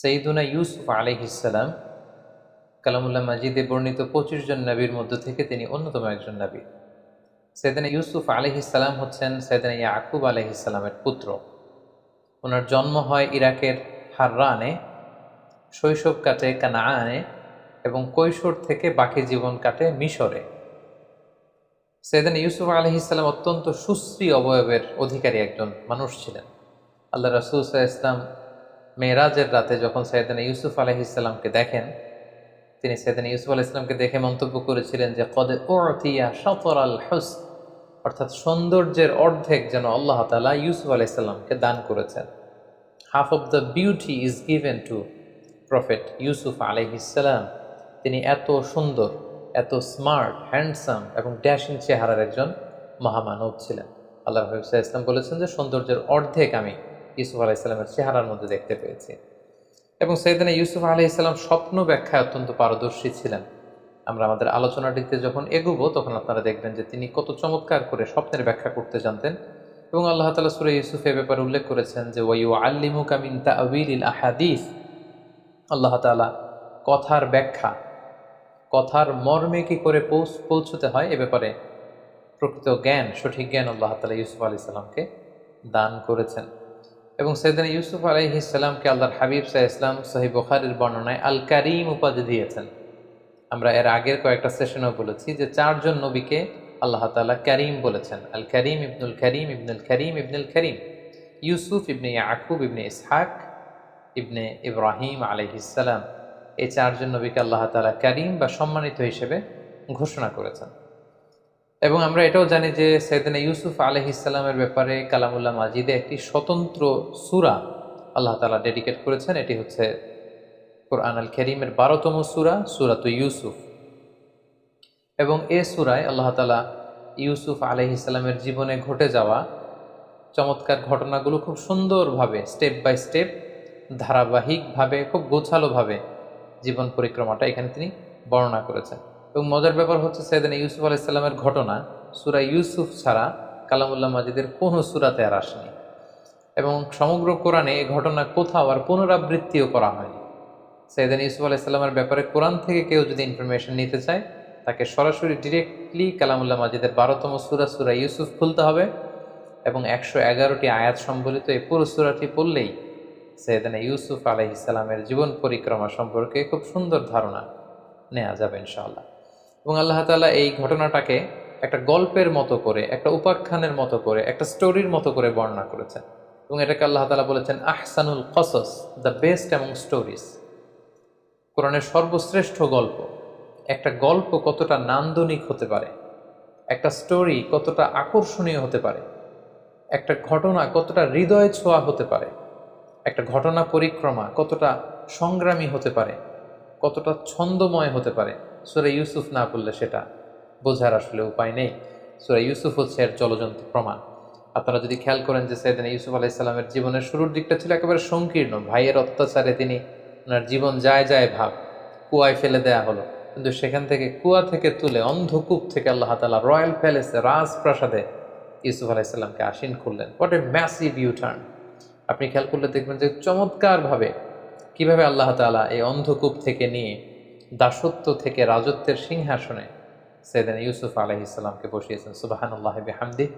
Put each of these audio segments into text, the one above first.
সৈয়দুনা ইউসুফ আলাইহিস সালাম কালামুল্লাহ মাজিদে বর্ণিত 25 জন নবীর মধ্য থেকে তিনি অন্যতম একজন নবী। সৈয়দনা ইউসুফ আলাইহিস সালাম হচ্ছেন সৈয়দনা ইয়াকুব আলাইহিস সালামের পুত্র। ওনার জন্ম হয় ইরাকের হাররানে, শৈশব কাটে কানাআনে এবং কৈশোর থেকে বাকি জীবন কাটে মিশরে। সৈয়দনা ইউসুফ আলাইহিস সালাম অত্যন্ত সুশ্রী অবয়বের অধিকারী একজন মানুষ ছিলেন। আল্লাহ রাসূল সাল্লাল্লাহু আলাইহি ওয়াসাল্লাম মেরাজের রাতে যখন সৈয়দনা ইউসুফ আলাইহিস সালামকে দেখেন, তিনি সৈয়দনা ইউসুফ আলাইহিস সালামকে দেখে মন্তব্য করেছিলেন যে কদ উতিয়া শাতরাল হুসন, অর্থাৎ সৌন্দর্যের অর্ধেক যেন আল্লাহ তাআলা ইউসুফ আলাইহিস সালামকে দান করেছেন। Half of the beauty is given two prophet Yusuf আলাইহিস সালাম। তিনি এত সুন্দর, এত স্মার্ট, হ্যান্ডসাম এবং ড্যাশিং চেহারার একজন মহামানব ছিলেন। আল্লাহ রাসূল সাল্লাল্লাহু আলাইহি ওয়াসাল্লাম বলেছেন যে সৌন্দর্যের অর্ধেক আমি ইউসুফ আলাইহিস সালামের চেহারার মধ্যে দেখতে পেয়েছি। এবং সৈয়দনা ইউসুফ আলাইহিস সালাম স্বপ্ন ব্যাখ্যায় অত্যন্ত পারদর্শী ছিলেন। আমরা আমাদের আলোচনাটিতে যখন এগোবো তখন আপনারা দেখবেন যে তিনি কত চমৎকার করে স্বপ্নের ব্যাখ্যা করতে জানতেন। এবং আল্লাহ তাআলা সূরা ইউসুফ এ ব্যাপারে উল্লেখ করেছেন যে ওয়ায়ুআল্লিমুকা মিন তা'ওয়িলিল আহাদিস, আল্লাহ তাআলা কথার ব্যাখ্যা, কথার মর্মে কি করে পৌঁছতে হয় এ ব্যাপারে প্রকৃত জ্ঞান, সঠিক জ্ঞান আল্লাহ তাআলা ইউসুফ আলাইহিস সালামকে দান করেছেন। এবং সৈয়দনা ইউসুফ আলাইহিস সালামকে আল্লাহর হাবিব সাল্লাল্লাহু আলাইহি ওয়াসাল্লাম সহিহ বুখারীর বর্ণনায় আল কারীম উপাধি দিয়েছেন। আমরা এর আগের কয়েকটা সেশনেও বলেছি যে 4 জন নবীকে আল্লাহ তাআলা কারীম বলেছেন। আল কারীম ইবনুল কারীম ইবনুল কারীম ইবনুল কারীম, ইউসুফ ইবনে ইয়াকুব ইবনে ইসহাক ইবনে ইব্রাহিম আলাইহিস সালাম। এই 4 জন নবীকে আল্লাহ তাআলা কারীম বা সম্মানিত হিসেবে ঘোষণা করেছেন। এবং আমরা এটাও জানি যে সৈয়দনা ইউসুফ আলাইহিস সালামের ব্যাপারে কালামুল্লাহ মাজিদে একটি স্বতন্ত্র সূরা আল্লাহ তাআলা ডেডিকেট করেছেন। এটি হচ্ছে কোরআন আল কারীমের 12তম সূরা, সূরাতু ইউসুফ। এবং এই সূরায় আল্লাহ তাআলা ইউসুফ আলাইহিস সালামের জীবনে ঘটে যাওয়া চমৎকার ঘটনাগুলো খুব সুন্দরভাবে স্টেপ বাই স্টেপ, ধারাবাহিকভাবে, খুব গোছালোভাবে জীবন পরিক্রমাটা এখানে তিনি বর্ণনা করেছেন। এবং মজার ব্যাপার হচ্ছে সৈয়দনা ইউসুফ আলাইহিস সালামের ঘটনা সূরা ইউসুফ ছাড়া কালামুল্লাহ মাজিদের কোনো সূরাতে আর আসেনি। এবং সমগ্র কোরআনে এই ঘটনা কোথাও আর পুনরাবৃত্তিও করা হয়নি। সৈয়দনা ইউসুফ আলাইহিস সালামের ব্যাপারে কোরআন থেকে কেউ যদি ইনফরমেশন নিতে চায়, তাকে সরাসরি ডিরেক্টলি কালামুল্লাহ মাজিদের 12তম সূরা, সূরা ইউসুফ খুলতে হবে এবং 111টি আয়াত সম্বলিত এই পুরো সূরাটি পড়লেই সৈয়দনা ইউসুফ আলাইহিস সালামের জীবন পরিক্রমা সম্পর্কে খুব সুন্দর ধারণা নেওয়া যাবে ইনশাআল্লাহ। এবং আল্লাহ তাআলা এই ঘটনাটাকে একটা গল্পের মতো করে, একটা উপাখ্যানের মতো করে, একটা স্টোরির মতো করে বর্ণনা করেছেন। এবং এটাকে আল্লাহ তাআলা বলেছেন আহসানুল কসস, দ্য বেস্ট অ্যামং স্টোরিজ। কোরআনের সর্বশ্রেষ্ঠ গল্প। একটা গল্প কতটা নান্দনিক হতে পারে, একটা স্টোরি কতটা আকর্ষণীয় হতে পারে, একটা ঘটনা কতটা হৃদয় ছোঁয়া হতে পারে, একটা ঘটনা পরিক্রমা কতটা সংগ্রামী হতে পারে, কতটা ছন্দময় হতে পারে, সূরা ইউসুফ না পড়লে সেটা বোঝার আসলে উপায় নেই। সূরা ইউসুফ হচ্ছে এর জলজন্ত প্রমাণ। আপনারা যদি খেয়াল করেন যে সৈয়দনা ইউসুফ আলাইহিস সালামের জীবনের শুরুর দিকটা ছিল একেবারে সংকীর্ণ। ভাইয়ের অত্যাচারে তিনি ওনার জীবন যায় যায় ভাব, কুয়ায় ফেলে দেয়া হলো। কিন্তু সেখান থেকে, কুয়া থেকে তুলে, অন্ধকূপ থেকে আল্লাহ তাআলা রয়্যাল প্যালেসে, রাজপ্রাসাদে ইউসুফ আলাইহিস সালামকে আসীন করলেন। What a massive U turn! আপনি খেয়াল করলে দেখবেন যে চমৎকারভাবে কিভাবে আল্লাহ তাআলা এই অন্ধকূপ থেকে নিয়ে দাসত্ব থেকে রাজত্বের সিংহাসনে সৈয়দনা ইউসুফ আলাইহিস সালামকে বসিয়েছেন। সুবহানাল্লাহি বিহামদিহি।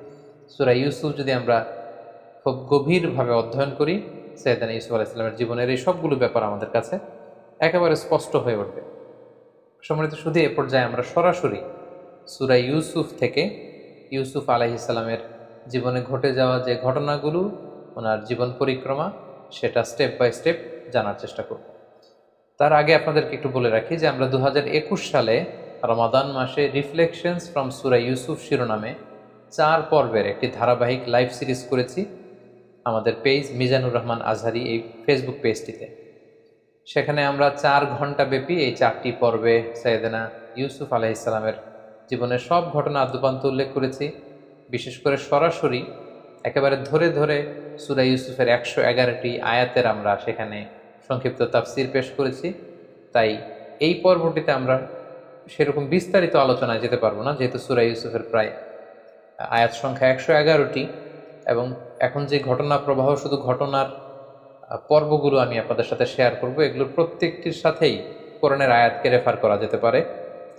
সূরা ইউসুফ যদি আমরা খুব গভীরভাবে অধ্যয়ন করি, সৈয়দনা ইউসুফ আলাইহিস সালামের জীবনের এই সবগুলো ব্যাপার আমাদের কাছে একেবারে স্পষ্ট হয়ে উঠবে। সম্মানিত শুধু এ পর্যায়ে আমরা সরাসরি সূরা ইউসুফ থেকে ইউসুফ আলাইহিস সালামের জীবনে ঘটে যাওয়া যে ঘটনাগুলো, ওনার জীবন পরিক্রমা, সেটা স্টেপ বাই স্টেপ জানার চেষ্টা করব। তার আগে আপনাদেরকে একটু বলে রাখি যে আমরা 2021 সালে রমাদান মাসে রিফ্লেকশনস ফ্রম সূরা ইউসুফ শিরোনামে 4 পর্বের একটি ধারাবাহিক লাইভ সিরিজ করেছি আমাদের পেজ মিজানুর রহমান আজহারি এই ফেসবুক পেজটিতে। সেখানে আমরা 4 ঘন্টা ব্যাপী এই 4টি পর্বে সৈয়দনা ইউসুফ আলাইহিস সালামের জীবনের সব ঘটনা আদ্যোপান্ত উল্লেখ করেছি। বিশেষ করে সরাসরি একেবারে ধরে ধরে সূরা ইউসুফের 111টি আয়াতের আমরা সেখানে সংক্ষিপ্ত তাফসির পেশ করেছি। তাই এই পর্বটিতে আমরা সেরকম বিস্তারিত আলোচনায় যেতে পারবো না, যেহেতু সূরা ইউসুফের প্রায় আয়াত সংখ্যা 111টি এবং এখন যে ঘটনা প্রবাহ শুধু ঘটনার পর্বগুলো আমি আপনাদের সাথে শেয়ার করব। এগুলোর প্রত্যেকটির সাথেই কোরআনের আয়াতকে রেফার করা যেতে পারে,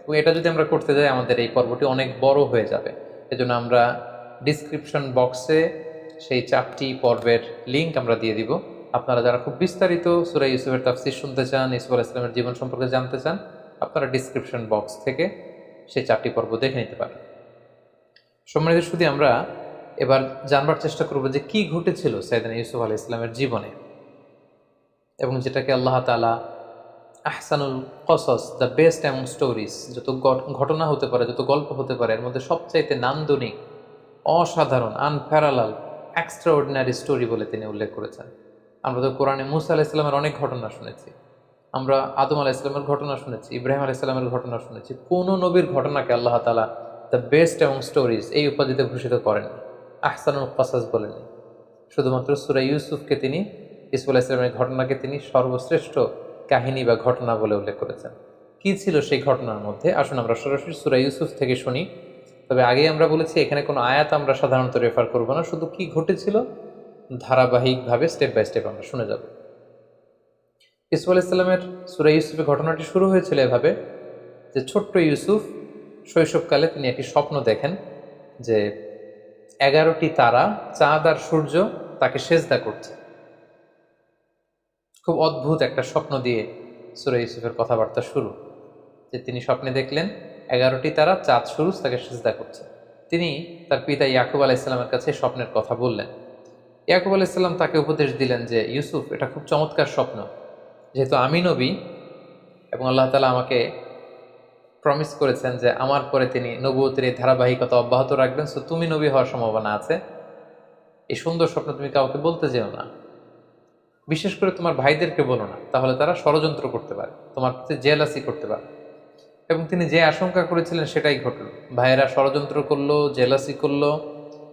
এবং এটা যদি আমরা করতে যাই আমাদের এই পর্বটি অনেক বড় হয়ে যাবে। এজন্য আমরা ডিসক্রিপশন বক্সে সেই 4টি পর্বের লিঙ্ক আমরা দিয়ে দিব। আপনারা যারা খুব বিস্তারিত সূরা ইউসুফের তাফসীর শুনতে চান, ইউসুফ আলাইহিস সালামের জীবন সম্পর্কে জানতে চান, আপনারা ডিসক্রিপশন বক্স থেকে সেই 4টি পর্ব দেখে নিতে পারেন। সম্মানিত শুধু আমরা এবার জানবার চেষ্টা করব যে কি ঘটেছিল সাইয়েদনা ইউসুফ আলাইহিস সালামের জীবনে, এবং যেটাকে আল্লাহ তাআলা আহসানুল কসস, দ্য বেস্ট অ্যামং স্টোরিজ, যত ঘটনা হতে পারে, যত গল্প হতে পারে, এর মধ্যে সবচাইতে নান্দনিক, অসাধারণ, আনপ্যারালাল, এক্সট্রাঅর্ডিনারি স্টোরি বলে তিনি উল্লেখ করেছেন। আমরা তো কোরআনে মুসা আলাইহিস সালামের অনেক ঘটনা শুনেছি, আমরা আদম আলাইহিস সালামের ঘটনা শুনেছি, ইব্রাহিম আলাইহিস সালামের ঘটনা শুনেছি। কোন নবীর ঘটনাকে আল্লাহ তাআলা দ্য বেস্ট অ্যামং স্টোরিজ এই উপাধিতে ভূষিত করেন, আহসানুল কসাস বলেননি। শুধুমাত্র সূরা ইউসুফকে তিনি, ইউসুফ আলাইহিস সালামের ঘটনাকে তিনি সর্বশ্রেষ্ঠ কাহিনী বা ঘটনা বলে উল্লেখ করেছেন। কি ছিল সেই ঘটনার মধ্যে? আসুন আমরা সরাসরি সূরা ইউসুফ থেকে শুনি। তবে আগেই আমরা বলেছি এখানে কোনো আয়াত আমরা সাধারণত রেফার করব না, শুধু কি ঘটেছিল ধারাবাহিকভাবে স্টেপ বাই স্টেপ আমরা শুনে যাব। ইউসুফ আলাইহিস সালামের সূরা ইউসুফের ঘটনাটি শুরু হয়েছিল এভাবে যে ছোট্ট ইউসুফ শৈশবকালে তিনি একটি স্বপ্ন দেখেন যে 11টি তারা, চাঁদ আর সূর্য তাকে সেজদা করছে। খুব অদ্ভুত একটা স্বপ্ন দিয়ে সূরা ইউসুফের কথাবার্তা শুরু, যে তিনি স্বপ্নে দেখলেন 11টি তারা, চাঁদ, সূরজ তাকে সিজদা করছে। তিনি তার পিতা ইয়াকুব আলাইহিস সালামের কাছে স্বপ্নের কথা বললেন। ইয়াকুব আলাইহিস সালাম তাকে উপদেশ দিলেন যে ইউসুফ, এটা খুব চমৎকার স্বপ্ন, যেহেতু আমি নবী এবং আল্লাহ তাআলা আমাকে প্রমিস করেছেন যে আমার পরে তিনি নবুয়তের এই ধারাবাহিকতা অব্যাহত রাখবেন, সো তুমি নবী হওয়ার সম্ভাবনা আছে। এই সুন্দর স্বপ্ন তুমি কাউকে বলতে যেও না, বিশেষ করে তোমার ভাইদেরকে বলো না, তাহলে তারা ষড়যন্ত্র করতে পারে, তোমার প্রতি জেলাসি করতে পারে। এবং তিনি যে আশঙ্কা করেছিলেন সেটাই ঘটল। ভাইয়েরা ষড়যন্ত্র করলো, জেলাসি করলো,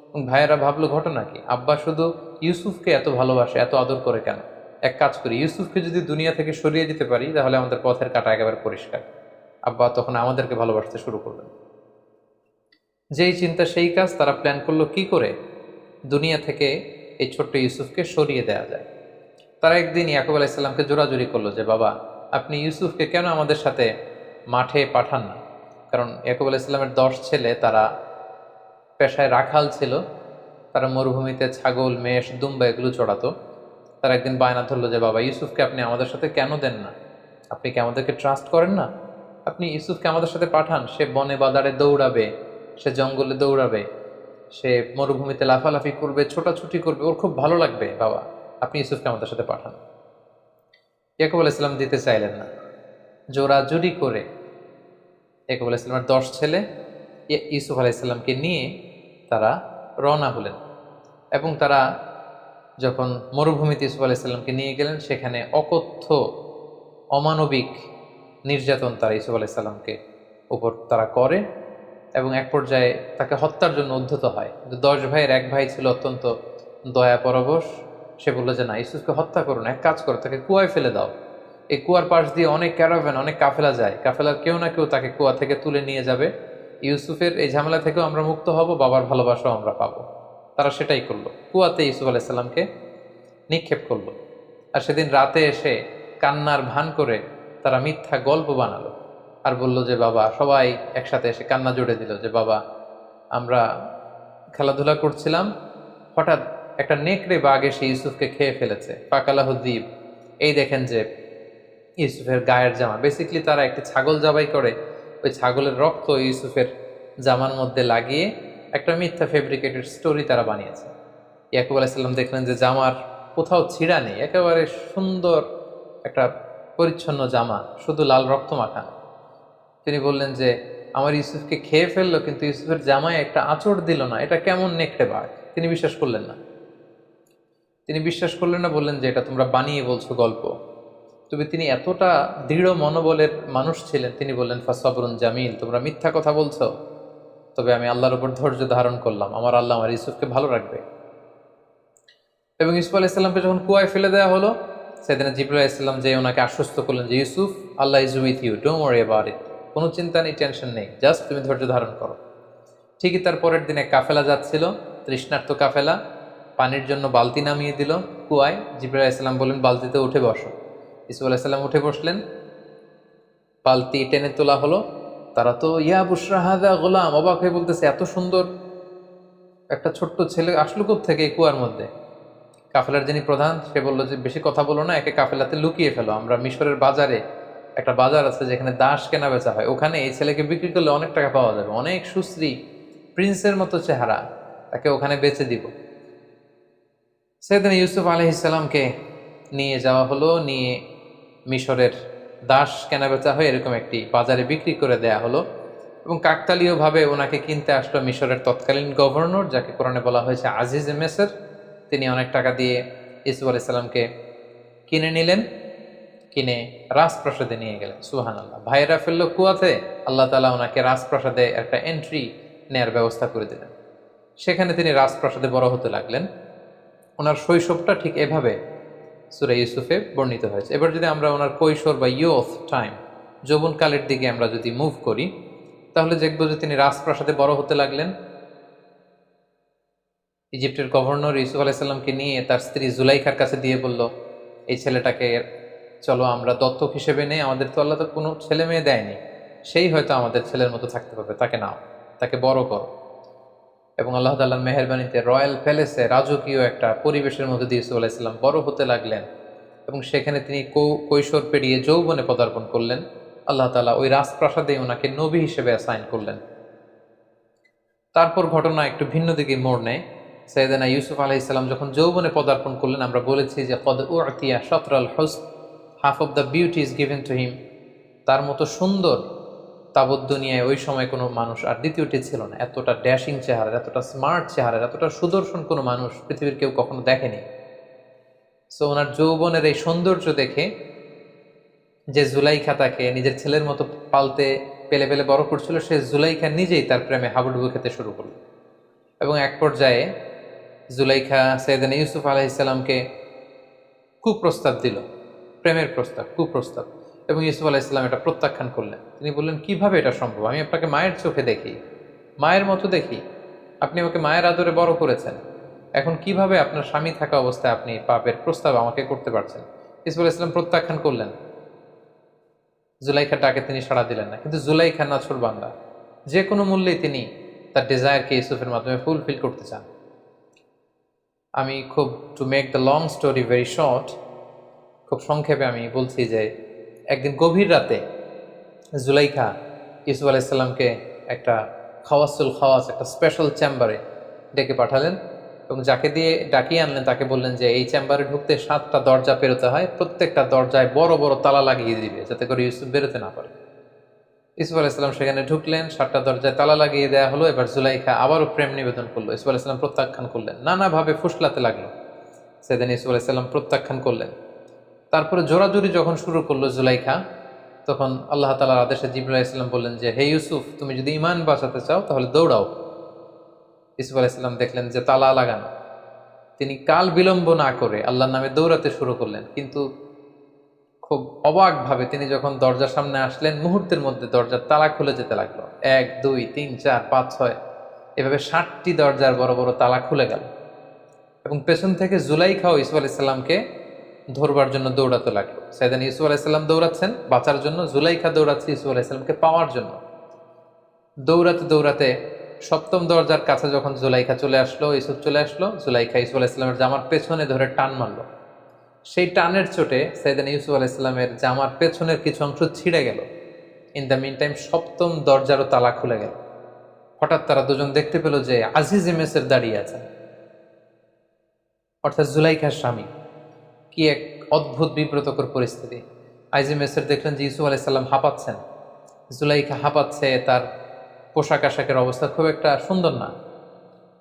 এবং ভাইয়েরা ভাবলো ঘটনা কি, আব্বা শুধু ইউসুফকে এত ভালোবাসে, এত আদর করে কেন? এক কাজ করি, ইউসুফকে যদি দুনিয়া থেকে সরিয়ে দিতে পারি তাহলে আমাদের পথের কাঁটা একেবারে পরিষ্কার। আব্বা তখন আমাদেরকে ভালোবাসতে শুরু করবেন। যেই চিন্তা সেই কাজ, তারা প্ল্যান করলো কি করে দুনিয়া থেকে এই ছোট্ট ইউসুফকে সরিয়ে দেওয়া যায়। তারা একদিন ইয়াকুব আলাইহিস সালামকে জোরাজুরি করলো যে বাবা, আপনি ইউসুফকে কেন আমাদের সাথে মাঠে পাঠান না? কারণ ইয়াকুব আলাইহিস সালামের 10 ছেলে, তারা পেশায় রাখাল ছিল, তারা মরুভূমিতে ছাগল, মেষ, দুম্বা এগুলো চড়াতো। তারা একদিন বায়না ধরলো যে বাবা, ইউসুফকে আপনি আমাদের সাথে কেন দেন না? আপনি কি আমাদেরকে ট্রাস্ট করেন না? আপনি ইউসুফকে আমাদের সাথে পাঠান, সে বনে বাদারে দৌড়াবে, সে জঙ্গলে দৌড়াবে, সে মরুভূমিতে লাফালাফি করবে, ছোটাছুটি করবে, ওর খুব ভালো লাগবে। বাবা, আপনি ইউসুফকে আমাদের সাথে পাঠান। ইয়াকুব আলাইহিস সালাম দিতে চাইলেন না। জোরাজুরি করে ইয়াকুব আলাইহিস সালামের 10 ছেলে ইউসুফ আলাইহিস সালামকে নিয়ে তারা রওনা হলেন, এবং তারা যখন মরুভূমিতে ইউসুফ আলাইহিস সালামকে নিয়ে গেলেন, সেখানে অকথ্য অমানবিক নির্যাতন তারা ইউসুফ আলাইহিস সালামকে উপর তারা করে, এবং এক পর্যায়ে তাকে হত্যার জন্য উদ্ধত হয়। কিন্তু 10 ভাইয়ের এক ভাই ছিল অত্যন্ত দয়া পরবশ। সে বললো যে না, ইউসুফকে হত্যা করো না, এক কাজ করো, তাকে কুয়ায় ফেলে দাও। এই কুয়ার পাশ দিয়ে অনেক ক্যারাভ্যান, অনেক কাফেলা যায়, কাফেলার কেউ না কেউ তাকে কুয়া থেকে তুলে নিয়ে যাবে। ইউসুফের এই ঝামেলা থেকেও আমরা মুক্ত হব, বাবার ভালোবাসাও আমরা পাবো। তারা সেটাই করলো, কুয়াতে ইউসুফ আলাইহিস সালামকে নিক্ষেপ করলো। আর সেদিন রাতে এসে কান্নার ভান করে তারা মিথ্যা গল্প বানালো, আর বলল যে বাবা, সবাই একসাথে এসে কান্না জুড়ে দিল যে বাবা, আমরা খেলাধুলা করছিলাম, হঠাৎ একটা নেকড়ে বাঘ এসে ইউসুফকে খেয়ে ফেলেছে, ফাকালাহুদ্দীপ। এই দেখেন যে ইউসুফের গায়ের জামা, বেসিক্যালি তারা একটি ছাগল জবাই করে ওই ছাগলের রক্ত ইউসুফের জামার মধ্যে লাগিয়ে একটা মিথ্যা ফেব্রিকেটেড স্টোরি তারা বানিয়েছে। ইয়াকুব আলাইহিস সালাম দেখলেন যে জামার কোথাও ছিঁড়া নেই, একেবারে সুন্দর একটা পরিচ্ছন্ন জামা, শুধু লাল রক্ত মাখানো। তিনি বললেন যে আমার ইউসুফকে খেয়ে ফেললো, কিন্তু ইউসুফের জামায় একটা আঁচড় দিল না, এটা কেমন নেকড়ে বাঘ? তিনি বিশ্বাস করলেন না। বললেন যে এটা তোমরা বানিয়ে বলছো গল্প। তবে তিনি এতটা দৃঢ় মনোবলের মানুষ ছিলেন, তিনি বললেন ফাসবরুন জামিল, তোমরা মিথ্যা কথা বলছো, তবে আমি আল্লাহর উপর ধৈর্য ধারণ করলাম, আমার আল্লাহ আমার ইউসুফকে ভালো রাখবে। এবং ইউসুফ আলাইহিস সালামকে যখন কুয়ায় ফেলে দেওয়া হলো, সেদিনা জিবরাইল আলাইহিস সালাম যে ওনাকে আশ্বস্ত করলেন যে Yusuf, Allah is with you, don't worry about it, কোনো চিন্তা নেই, টেনশন নেই, জাস্ট তুমি ধৈর্য ধারণ করো। ঠিকই তার পরের দিনে কাফেলা যাচ্ছিল, তৃষ্ণার্ত কাফেলা, পানির জন্য বালতি নামিয়ে দিল কুয়ায়। জিবরাইল আলাইহিস সালাম বললেন, বালতিতে উঠে বসো। ইউসুফ আলাইহিস সালাম উঠে বসলেন, বালতি টেনে তোলা হলো। তারা তো ইয়া বুশরা হাযা গোলাম, অবাক হয়ে বলতেছে, এত সুন্দর একটা ছোট্ট ছেলে আসলো কোত্থেকে এই কুয়ার মধ্যে? কাফেলার যিনি প্রধান সে বলল যে, বেশি কথা বলো না, একে কাফেলাতে লুকিয়ে ফেলো। আমরা মিশরের বাজারে, একটা বাজার আছে যেখানে দাস কেনা বেচা হয়, ওখানে এই ছেলেকে বিক্রি করলে অনেক টাকা পাওয়া যাবে, অনেক সুশ্রী প্রিন্সের মতো চেহারা, তাকে ওখানে বেচে দিব। সেদিন ইউসুফ আলাইহিস সালামকে নিয়ে যাওয়া হলো, নিয়ে মিশরের দাস কেনাবেচা হয়ে এরকম একটি বাজারে বিক্রি করে দেয়া হলো। এবং কাকতালীয়ভাবে ওনাকে কিনতে আসলো মিশরের তৎকালীন গভর্নর, যাকে কোরআনে বলা হয়েছে আজিজ মেসর। তিনি অনেক টাকা দিয়ে ইউসুফ আলাইহিস সালামকে কিনে নিলেন, কিনে রাজপ্রাসাদে নিয়ে গেলেন। সুবহানাল্লাহ। ভাইয়েরা ফেললো কুয়াতে, আল্লাহ তাআলা ওনাকে রাজপ্রাসাদে একটা এন্ট্রি নেয়ার ব্যবস্থা করে দিলেন। সেখানে তিনি রাজপ্রাসাদে বড় হতে লাগলেন। ওনার শৈশবটা ঠিক এভাবে সূরা ইউসুফে বর্ণিত হয়েছে। এবার যদি আমরা ওনার কৈশোর বা ইয়ুথ টাইম, যৌবনকালের দিকে আমরা যদি মুভ করি, তাহলে দেখব যে তিনি রাজপ্রাসাদে বড় হতে লাগলেন। ইজিপ্টের গভর্নর ইউসুফ আলাইহিস সালামকে নিয়ে তার স্ত্রী জুলাইখার কাছে দিয়ে বলল, এই ছেলেটাকে চলো আমরা দত্তক হিসেবে নেই, আমাদের তো আল্লাহ তো কোনো ছেলে মেয়ে দেয়নি, সেই হয়তো আমাদের ছেলের মতো থাকতে পারবে, তাকে নাও, তাকে বড় করো। এবং আল্লাহ তাআলার মেহেরবানিতে রয়্যাল প্যালেসে রাজকীয় একটা পরিবেশের মধ্যে দিয়ে ইউসুফ আলাইহিস সালাম বড় হতে লাগলেন। এবং সেখানে তিনি কৈশোর পেরিয়ে যৌবনে পদার্পণ করলেন। আল্লাহ তাআলা ওই রাজপ্রাসাদে ওনাকে নবী হিসেবে অ্যাসাইন করলেন। তারপর ঘটনা একটু ভিন্ন দিকে মোড় নেয়। সাইয়েদনা ইউসুফ আলাইহিস সালাম যখন যৌবনে পদার্পণ করলেন, আমরা বলেছি যে কদ উতিয়া শাতরাল হুসন, half of the beauty is given to him. তার মতো সুন্দর তাবৎ দুনিয়ায় ওই সময় কোনো মানুষ আর দ্বিতীয়টি ছিল না। এতটা ড্যাশিং চেহারা, এতটা স্মার্ট চেহারা, এতটা সুদর্শন কোনো মানুষ পৃথিবীর কেউ কখনো দেখেনি। সো ওনার যৌবনের এই সৌন্দর্য দেখে যে জুলাইখা তাকে নিজের ছেলের মতো পালতে পেলে পেলে বড় করছিল, সে জুলাইখা নিজেই তার প্রেমে হাবুডুবু খেতে শুরু করল। এবং এক পর্যায়ে জুলাইখা সাইয়েদনা ইউসুফ আলাইহিস সালামকে কুপ্রস্তাব দিল, প্রেমের প্রস্তাব, কুপ্রস্তাব। এবং ইউসুফ আলাইহিস সালাম এটা প্রত্যাখ্যান করলেন। তিনি বললেন, কিভাবে এটা সম্ভব? আমি আপনাকে মায়ের চোখে দেখি, মায়ের মতো দেখি, আপনি আমাকে মায়ের আদরে বড় করেছেন, এখন কিভাবে আপনার স্বামী থাকা অবস্থায় আপনি পাপের প্রস্তাব আমাকে করতে পারছেন? ইউসুফ আলাইহিস সালাম প্রত্যাখ্যান করলেন। জুলাইখার ডাকে তিনি সাড়া দিলেন না। কিন্তু জুলাইখা নাছোড়বান্দা, যে কোনো মূল্যেই তিনি তার ডিজায়ারকে ইউসুফের মাধ্যমে ফুলফিল করতে চান। আমি খুব, to make the long story very short, খুব সংক্ষেপে আমি বলছি যে একদিন গভীর রাতে জুলাইখা ইউসুফ আলাইহিস সালামকে একটা খাওয়াস, একটা স্পেশাল চেম্বারে ডেকে পাঠালেন। এবং যাকে দিয়ে ডাকিয়ে আনলেন তাকে বললেন যে এই চেম্বারে ঢুকতে 7টা দরজা পেরোতে হয়, প্রত্যেকটা দরজায় বড় বড় তালা লাগিয়ে দিবে যাতে করে ইউসুফ বেরোতে না পারে। ইউসুফ আলাইহিস সালাম সেখানে ঢুকলেন, 7টা দরজায় তালা লাগিয়ে দেওয়া হলো। এবার জুলাইখা আবারও প্রেম নিবেদন করলো। ইউসুফ আলাইহিস সালাম প্রত্যাখ্যান করলেন, নানাভাবে ফুসলাতে লাগলো। সেদিন ইউসুফ আলাইহিস সালাম প্রত্যাখ্যান করলেন। তারপরে জোরাজুরি যখন শুরু করলো জুলাইখা, তখন আল্লাহ তাআলার আদেশে জিবরাইল আলাইহিস সালাম বললেন যে, হে ইউসুফ, তুমি যদি ঈমান বাঁচাতে চাও তাহলে দৌড়াও। ইউসুফ আলাইহিস সালাম দেখলেন যে তালা লাগানো, তিনি কাল বিলম্ব না করে আল্লাহর নামে দৌড়াতে শুরু করলেন। কিন্তু খুব অবাকভাবে তিনি যখন দরজার সামনে আসলেন, মুহূর্তের মধ্যে দরজার তালা খুলে যেতে লাগলো। 1, 2, 3, 4, 5, 6 এভাবে 60টি দরজার বড় বড় তালা খুলে গেল। এবং পেছন থেকে জুলাইখাও ইউসুফ আলাইহিস সালামকে ধরবার জন্য দৌড়াতে লাগলো। সাইয়েদনা ইউসুফ আলাইহিস সালাম দৌড়াচ্ছেন বাঁচার জন্য, জুলাইখা দৌড়াচ্ছে ইউসুফ আলাইহিস সালামকে পাওয়ার জন্য। দৌড়াতে দৌড়াতে 7ম দরজার কাছে যখন জুলাইখা চলে আসলো, ইউসুফ চলে আসলো, জুলাইখা ইউসুফ আলাইহিস সালামের জামার পেছনে ধরে টান মারলো। সেই টানের চোটে সাইয়েদনা ইউসুফ আলাইহিস সালামের জামার পেছনের কিছু অংশ ছিঁড়ে গেল। ইন দ্য মিন টাইম 7ম দরজারও তালা খুলে গেল। হঠাৎ তারা দুজন দেখতে পেল যে আজিজ মেসর দাঁড়িয়ে আছেন, অর্থাৎ জুলাইখার স্বামী। কি এক অদ্ভুত বিব্রতকর পরিস্থিতি। আইজি মেসর দেখলেন যে ইউসুফ আলাইহিস সালাম হাঁপাচ্ছেন, জুলাইখা হাঁপাচ্ছে, তার পোশাক আশাকের অবস্থা খুব একটা সুন্দর না।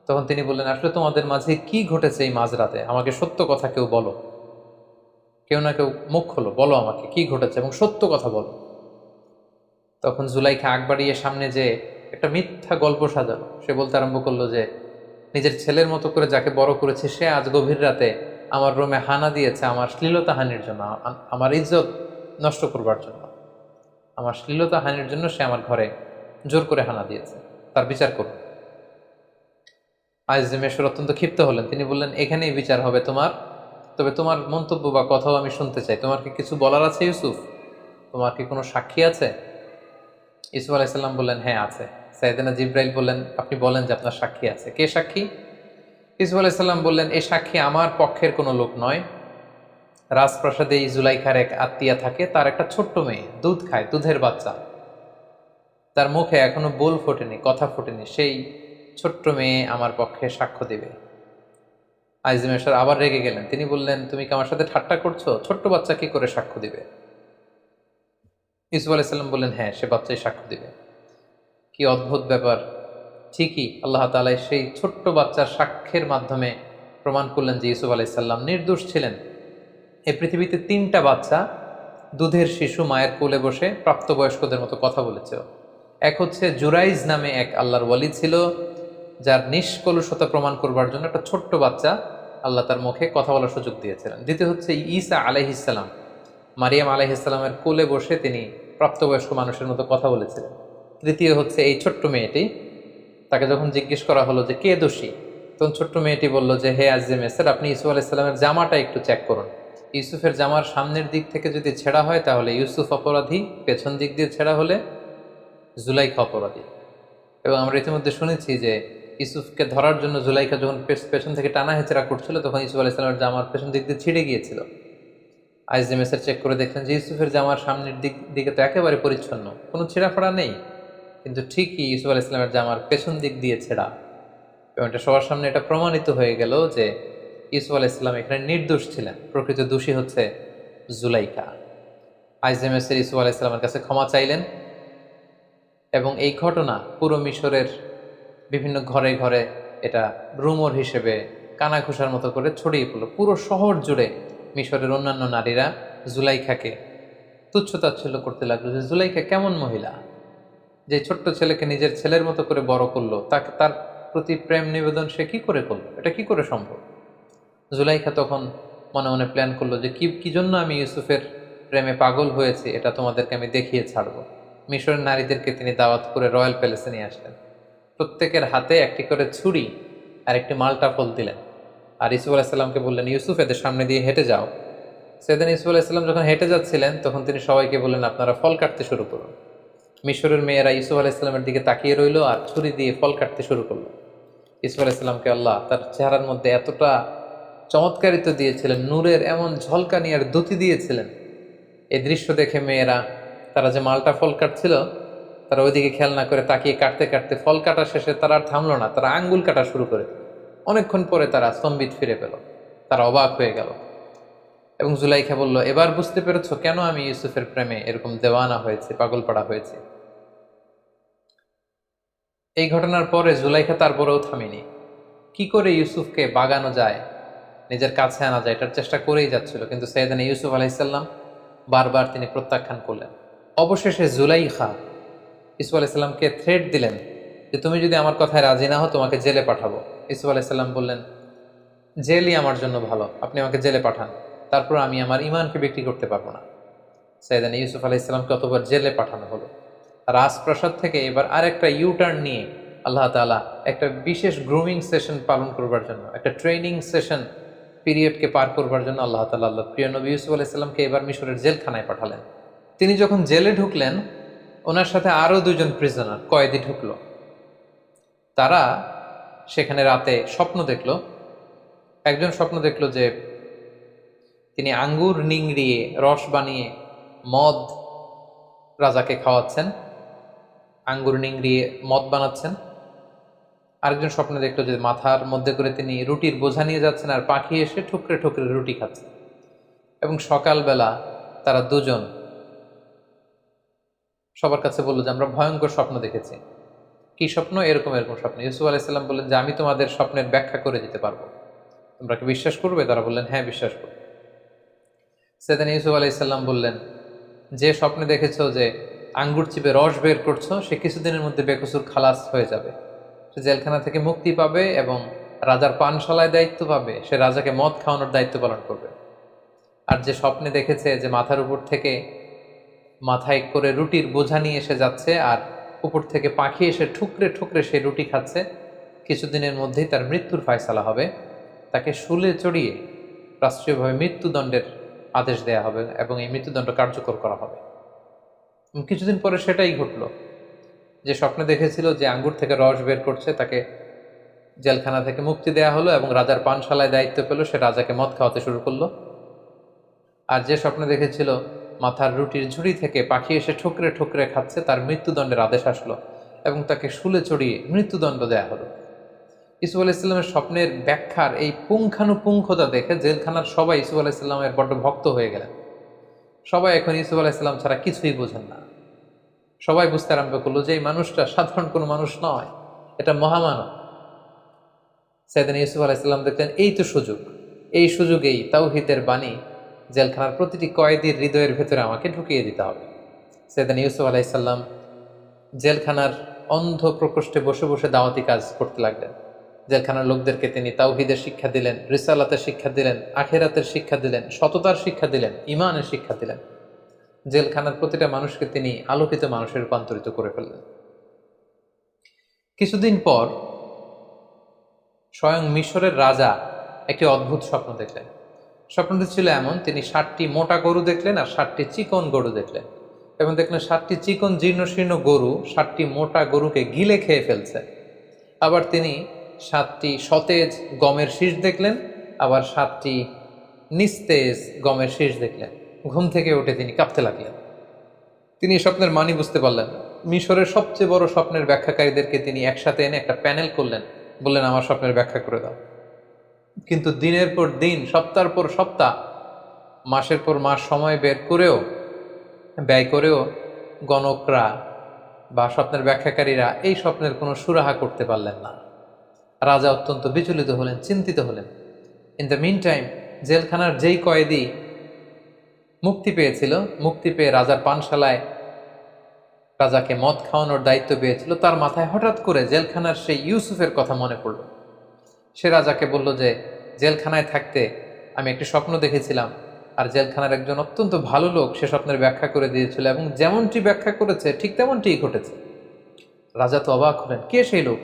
তখন তিনি বললেন, আসলে তোমাদের মাঝে কি ঘটেছে এই মাঝরাতে? আমাকে সত্য কথা কেউ বলো, কেউ না কেউ মুখ খোলো, বলো আমাকে কি ঘটেছে এবং সত্য কথা বলো। তখন জুলাইখা আগ বাড়িয়ে সামনে যে একটা মিথ্যা গল্প সাজালো। সে বলতে আরম্ভ করলো যে নিজের ছেলের মতো করে যাকে বড় করেছে সে আজ গভীর রাতে আমার রুমে হানা দিয়েছে আমার শ্লীলতা হানির জন্য, আমার ইজ্জত নষ্ট করবার জন্য, আমার শ্লীলতা হানির জন্য সে আমার ঘরে জোর করে হানা দিয়েছে, তার বিচার করুন। আজিজে মিশর অত্যন্ত ক্ষিপ্ত হলেন। তিনি বললেন, এখানেই বিচার হবে তোমার, তবে তোমার মন্তব্য বা কথাও আমি শুনতে চাই। তোমার কি কিছু বলার আছে ইউসুফ? তোমার কি কোনো সাক্ষী আছে? ইউসুফ আলাইসাল্লাম বললেন, হ্যাঁ আছে। সাইয়েদনা জিব্রাইল বললেন, আপনি বলেন যে আপনার সাক্ষী আছে। কে সাক্ষী? ইউসুফ আলাইসাল্লাম বললেন, এই সাক্ষী আমার পক্ষের কোনো লোক নয়। রাজপ্রাসাদে এই জুলাইখার এক আত্মীয়া থাকে, তার একটা ছোট্ট মেয়ে দুধ খায়, দুধের বাচ্চা, তার মুখে এখনো বোল ফোটেনি, কথা ফোটেনি, সেই ছোট্ট মেয়ে আমার পক্ষে সাক্ষ্য দিবে। আজিম মেশর আবার রেগে গেলেন। তিনি বললেন, তুমি কি আমার সাথে ঠাট্টা করছো? ছোট্ট বাচ্চা কি করে সাক্ষ্য দিবে? ইউসুফ আলাইসাল্লাম বললেন, হ্যাঁ, সে বাচ্চাই সাক্ষ্য দিবে। কি অদ্ভুত ব্যাপার! ঠিকই আল্লাহ তাআলা সেই ছোট্ট বাচ্চার সাক্ষ্যের মাধ্যমে প্রমাণ করলেন যে ইউসুফ আলাইসাল্লাম নির্দোষ ছিলেন। এই পৃথিবীতে 3টা বাচ্চা দুধের শিশু মায়ের কোলে বসে প্রাপ্তবয়স্কদের মতো কথা বলেছে। এক হচ্ছে জুরাইজ নামে এক আল্লাহর ওয়ালি ছিল, যার নিষ্কলুষতা প্রমাণ করবার জন্য একটা ছোট্ট বাচ্চা আল্লাহ তার মুখে কথা বলার সুযোগ দিয়েছিলেন। দ্বিতীয় হচ্ছে ঈসা আলাইহিসসালাম, মারিয়াম আলাইহিসসালামের কোলে বসে তিনি প্রাপ্তবয়স্ক মানুষের মতো কথা বলেছিলেন। তৃতীয় হচ্ছে এই ছোট্ট মেয়েটি, তাকে যখন জিজ্ঞেস করা হলো যে কে দোষী, তখন ছোট্ট মেয়েটি বলল যে, হে আজিজে মেসর, আপনি ইউসুফ আলাইহিসসালামের জামাটা একটু চেক করুন। ইউসুফের জামার সামনের দিক থেকে যদি ছেঁড়া হয় তাহলে ইউসুফ অপরাধী, পেছন দিক দিয়ে ছেঁড়া হলে জুলাইখা অপরাধী। এবং আমরা ইতিমধ্যে শুনেছি যে ইউসুফকে ধরার জন্য জুলাইখা যখন পেছন থেকে টানা হেঁচড়া করছিল, তখন ইউসুফ আলাইহিসসালামের জামার পেছন দিক দিয়ে ছিঁড়ে গিয়েছিল। আজিজে মেসর চেক করে দেখলেন যে ইউসুফের জামার সামনের দিকে তো একেবারে পরিচ্ছন্ন, কোনো ছেঁড়াফাড়া নেই, কিন্তু ঠিকই ইউসুফ আলাইহিসসালামের জামার পেছন দিক দিয়ে ছেঁড়া। এবং এটা সবার সামনে এটা প্রমাণিত হয়ে গেল যে ইউসুফ আলাইহিসসালাম এখানে নির্দোষ ছিলেন, প্রকৃত দোষী হচ্ছে জুলাইখা। আজিজে মেসর ইউসুফ আলাইহিসসালামের কাছে ক্ষমা চাইলেন, এবং এই ঘটনা পুরো মিশরের বিভিন্ন ঘরে ঘরে এটা রুমর হিসেবে কানাঘুষার মতো করে ছড়িয়ে পড়ল। পুরো শহর জুড়ে মিশরের অন্যান্য নারীরা জুলাইখাকে তুচ্ছতাচ্ছিল্য করতে লাগলো যে জুলাইখা কেমন মহিলা, যে ছোট্ট ছেলেকে নিজের ছেলের মতো করে বড় করলো, তাকে তার প্রতি প্রেম নিবেদন সে কি করে করলো, এটা কি করে সম্ভব? জুলাইখা তখন মনে মনে প্ল্যান করলো যে কি জন্য আমি ইউসুফের প্রেমে পাগল হয়েছি এটা তোমাদেরকে আমি দেখিয়ে ছাড়বো। মিশরের নারীদেরকে তিনি দাওয়াত করে রয়্যাল প্যালেসে নিয়ে আসলেন। প্রত্যেকের হাতে একটি করে ছুরি আর একটি মাল্টা ফল দিলেন, আর ইউসুফ আলাইহিসসালামকে বললেন, ইউসুফ এদের সামনে দিয়ে হেঁটে যাও। সেদিন ইউসুফ আলাইহিসসালাম যখন হেঁটে যাচ্ছিলেন, তখন তিনি সবাইকে বললেন, আপনারা ফল কাটতে শুরু করুন। মিশরের মেয়েরা ইউসুফ আলাইহিসসালামের দিকে তাকিয়ে রইল আর ছুরি দিয়ে ফল কাটতে শুরু করলো। ইউসুফ আলাইহিসসালামকে আল্লাহ তার চেহারার মধ্যে এতটা চমৎকারিত দিয়েছিলেন, নূরের এমন ঝলকানি আর দ্যুতি দিয়েছিলেন, এই দৃশ্য দেখে মেয়েরা, তারা যে মালটা ফল কাটছিল, তারা ওইদিকে খেয়াল না করে তাকিয়ে কাটতে কাটতে ফল কাটা শেষে তারা আর থামলো না, তারা আঙ্গুল কাটা শুরু করে। অনেকক্ষণ পরে তারা স্তম্ভিত ফিরে পেল, তারা অবাক হয়ে গেল। এবং জুলাইখা বলল, এবার বুঝতে পেরেছো কেন আমি ইউসুফের প্রেমে এরকম দেওয়ানা হয়েছে, পাগল পাড়া হয়েছে। এই ঘটনার পরে জুলাইখা তারপরেও থামেনি। কি করে ইউসুফকে বাগানো যায়, নিজের কাছে আনা যায়, এটার চেষ্টা করেই যাচ্ছিল, কিন্তু সাইয়েদনা ইউসুফ আলাইহিসসালাম বারবার তিনি প্রত্যাখ্যান করলেন। অবশেষে জুলাইখা ইউসুফ আলাইহিসসালামকে থ্রেট দিলেন যে তুমি যদি আমার কথায় রাজি না হও তোমাকে জেলে পাঠাবো। ইউসুফ আলাইহিসসালাম বললেন, জেলই আমার জন্য ভালো, আপনি আমাকে জেলে পাঠান, তারপর আমি আমার ইমানকে বিক্রি করতে পারবো না। সাইয়েদনা ইউসুফ আলাইহিসসালামকে অতঃপর জেলে পাঠানো হলো। রাজপ্রাসাদ থেকে এবার আরেকটা ইউটার্ন নিয়ে আল্লাহ তাআলা একটা বিশেষ গ্রুমিং সেশন পালন করবার জন্য, একটা ট্রেনিং সেশন পিরিয়ডকে পার করবার জন্য আল্লাহ তাআলা আল্লাহ প্রিয় নবী ইউসুফ আলাইহিসসালামকে এবার মিশরের জেলখানায় পাঠালেন। তিনি যখন জেলে ঢুকলেন, ওনার সাথে আরো 2জন প্রিজনার কয়েদি ঢুকলো। তারা সেখানে রাতে স্বপ্ন দেখলো। একজন স্বপ্ন দেখলো যে তিনি আঙ্গুর নিংড়িয়ে রস বানিয়ে মদ রাজাকে খাওয়াচ্ছেন, আঙ্গুর নিংড়িয়ে মদ বানাচ্ছেন। আরেকজন স্বপ্নে দেখলো যে মাথার মধ্যে করে তিনি রুটির বোঝা নিয়ে যাচ্ছেন আর পাখি এসে ঠুকরে ঠুকরে রুটি খাচ্ছে। এবং সকালবেলা তারা দুজন সবার কাছে বললো যে আমরা ভয়ঙ্কর স্বপ্ন দেখেছি। কি স্বপ্ন? এরকম এরকম স্বপ্ন। ইউসুফ আলাইহিসসালাম বললেন যে আমি তোমাদের স্বপ্নের ব্যাখ্যা করে দিতে পারবো, তোমরা কি বিশ্বাস করবে? তারা বললেন, হ্যাঁ বিশ্বাস করবে। সেদিন ইউসুফ আলাইহিসসালাম বললেন, যে স্বপ্নে দেখেছো যে আঙ্গুর চিপে রস বের করছো, সে কিছুদিনের মধ্যে বেকসুর খালাস হয়ে যাবে, সে জেলখানা থেকে মুক্তি পাবে এবং রাজার পানশালায় দায়িত্ব পাবে, সে রাজাকে মদ খাওয়ানোর দায়িত্ব পালন করবে। আর যে স্বপ্নে দেখেছে যে মাথার উপর থেকে মাথায় করে রুটির বোঝা নিয়ে এসে যাচ্ছে আর উপর থেকে পাখি এসে ঠুকরে ঠুকরে সে রুটি খাচ্ছে, কিছুদিনের মধ্যেই তার মৃত্যুর ফায়সালা হবে, তাকে শুলে চড়িয়ে রাষ্ট্রীয়ভাবে মৃত্যুদণ্ডের আদেশ দেয়া হবে এবং এই মৃত্যুদণ্ড কার্যকর করা হবে। কিছুদিন পরে সেটাই ঘটল। যে স্বপ্নে দেখেছিল যে আঙ্গুর থেকে রস বের করছে, তাকে জেলখানা থেকে মুক্তি দেয়া হলো এবং রাজার পানশালায় দায়িত্ব পেল, সে রাজাকে মদ খাওয়াতে শুরু করলো। আর যে স্বপ্নে দেখেছিল মাথার রুটির ঝুড়ি থেকে পাখি এসে ঠুকরে ঠুকরে খাচ্ছে, তার মৃত্যুদণ্ডের আদেশ আসলো এবং তাকে শুলে চড়িয়ে মৃত্যুদণ্ড দেয়া হলো। ইসুফ আলাইহিসসালামের স্বপ্নের ব্যাখ্যার এই পুঙ্খানুপুঙ্খতা দেখে জেলখানার সবাই ইসুফ আলাইহিসসালামের বড্ড ভক্ত হয়ে গেলেন। সবাই এখন ইসুফ আলাইহিসসালাম ছাড়া কিছুই বোঝেন না। সবাই বুঝতে আরম্ভ করলো যে এই মানুষটা সাধারণ কোনো মানুষ নয়, এটা মহামানব। সাইয়েদনা ইউসুফ আলাইহিসসালাম দেখলেন এই তো সুযোগ, এই সুযোগেই তাওহীদের বাণী জেলখানার প্রতিটি কয়েদির হৃদয়ের ভেতরে আমাকে ঢুকিয়ে দিতে হবে। সাইয়েদনা ইউসুফ আলাইহিসসালাম জেলখানার অন্ধ প্রকোষ্ঠে বসে বসে দাওয়াতি কাজ করতে লাগলেন। জেলখানার লোকদেরকে তিনি তাওহীদের শিক্ষা দিলেন, রিসালাতের শিক্ষা দিলেন, আখিরাতের শিক্ষা দিলেন, সততার শিক্ষা দিলেন, ঈমানের শিক্ষা দিলেন। জেলখানার প্রতিটা মানুষকে তিনি আলোকিত মানুষে রূপান্তরিত করে ফেললেন। কিছুদিন পর স্বয়ং মিশরের রাজা একটি অদ্ভুত স্বপ্ন দেখলেন। স্বপ্নটি ছিল এমন, তিনি 7টি মোটা গরু দেখলেন আর 7টি চিকন গরু দেখলেন এবং দেখলেন 7টি চিকন জীর্ণশীর্ণ গরু 7টি মোটা গরুকে গিলে খেয়ে ফেলছে। আবার তিনি 7টি সতেজ গমের শীষ দেখলেন, আবার 7টি নিস্তেজ গমের শীষ দেখলেন। ঘুম থেকে উঠে তিনি কাঁপতে লাগলেন। তিনি স্বপ্নের মানি বুঝতে পারলেন না। মিশরের সবচেয়ে বড় স্বপ্নের ব্যাখ্যাকারীদেরকে তিনি একসাথে এনে একটা প্যানেল করলেন, বললেন আমার স্বপ্নের ব্যাখ্যা করে দাও। কিন্তু দিনের পর দিন, সপ্তাহের পর সপ্তাহ, মাসের পর মাস সময় ব্যয় করেও গণকরা বা স্বপ্নের ব্যাখ্যাকারীরা এই স্বপ্নের কোনো সুরাহা করতে পারলেন না। রাজা অত্যন্ত বিচলিত হলেন, চিন্তিত হলেন। ইন দ্য মিন টাইম জেলখানার যেই কয়েদি মুক্তি পেয়েছিল, মুক্তি পেয়ে রাজার পানশালায় রাজাকে মদ খাওয়ানোর দায়িত্ব পেয়েছিল, তার মাথায় হঠাৎ করে জেলখানার সেই ইউসুফের কথা মনে পড়ল। সে রাজাকে বলল যে জেলখানায় থাকতে আমি একটি স্বপ্ন দেখেছিলাম, আর জেলখানার একজন অত্যন্ত ভালো লোক সে স্বপ্নের ব্যাখ্যা করে দিয়েছিল এবং যেমনটি ব্যাখ্যা করেছে ঠিক তেমনটিই ঘটেছে। রাজা তো অবাক হলেন, কে সেই লোক?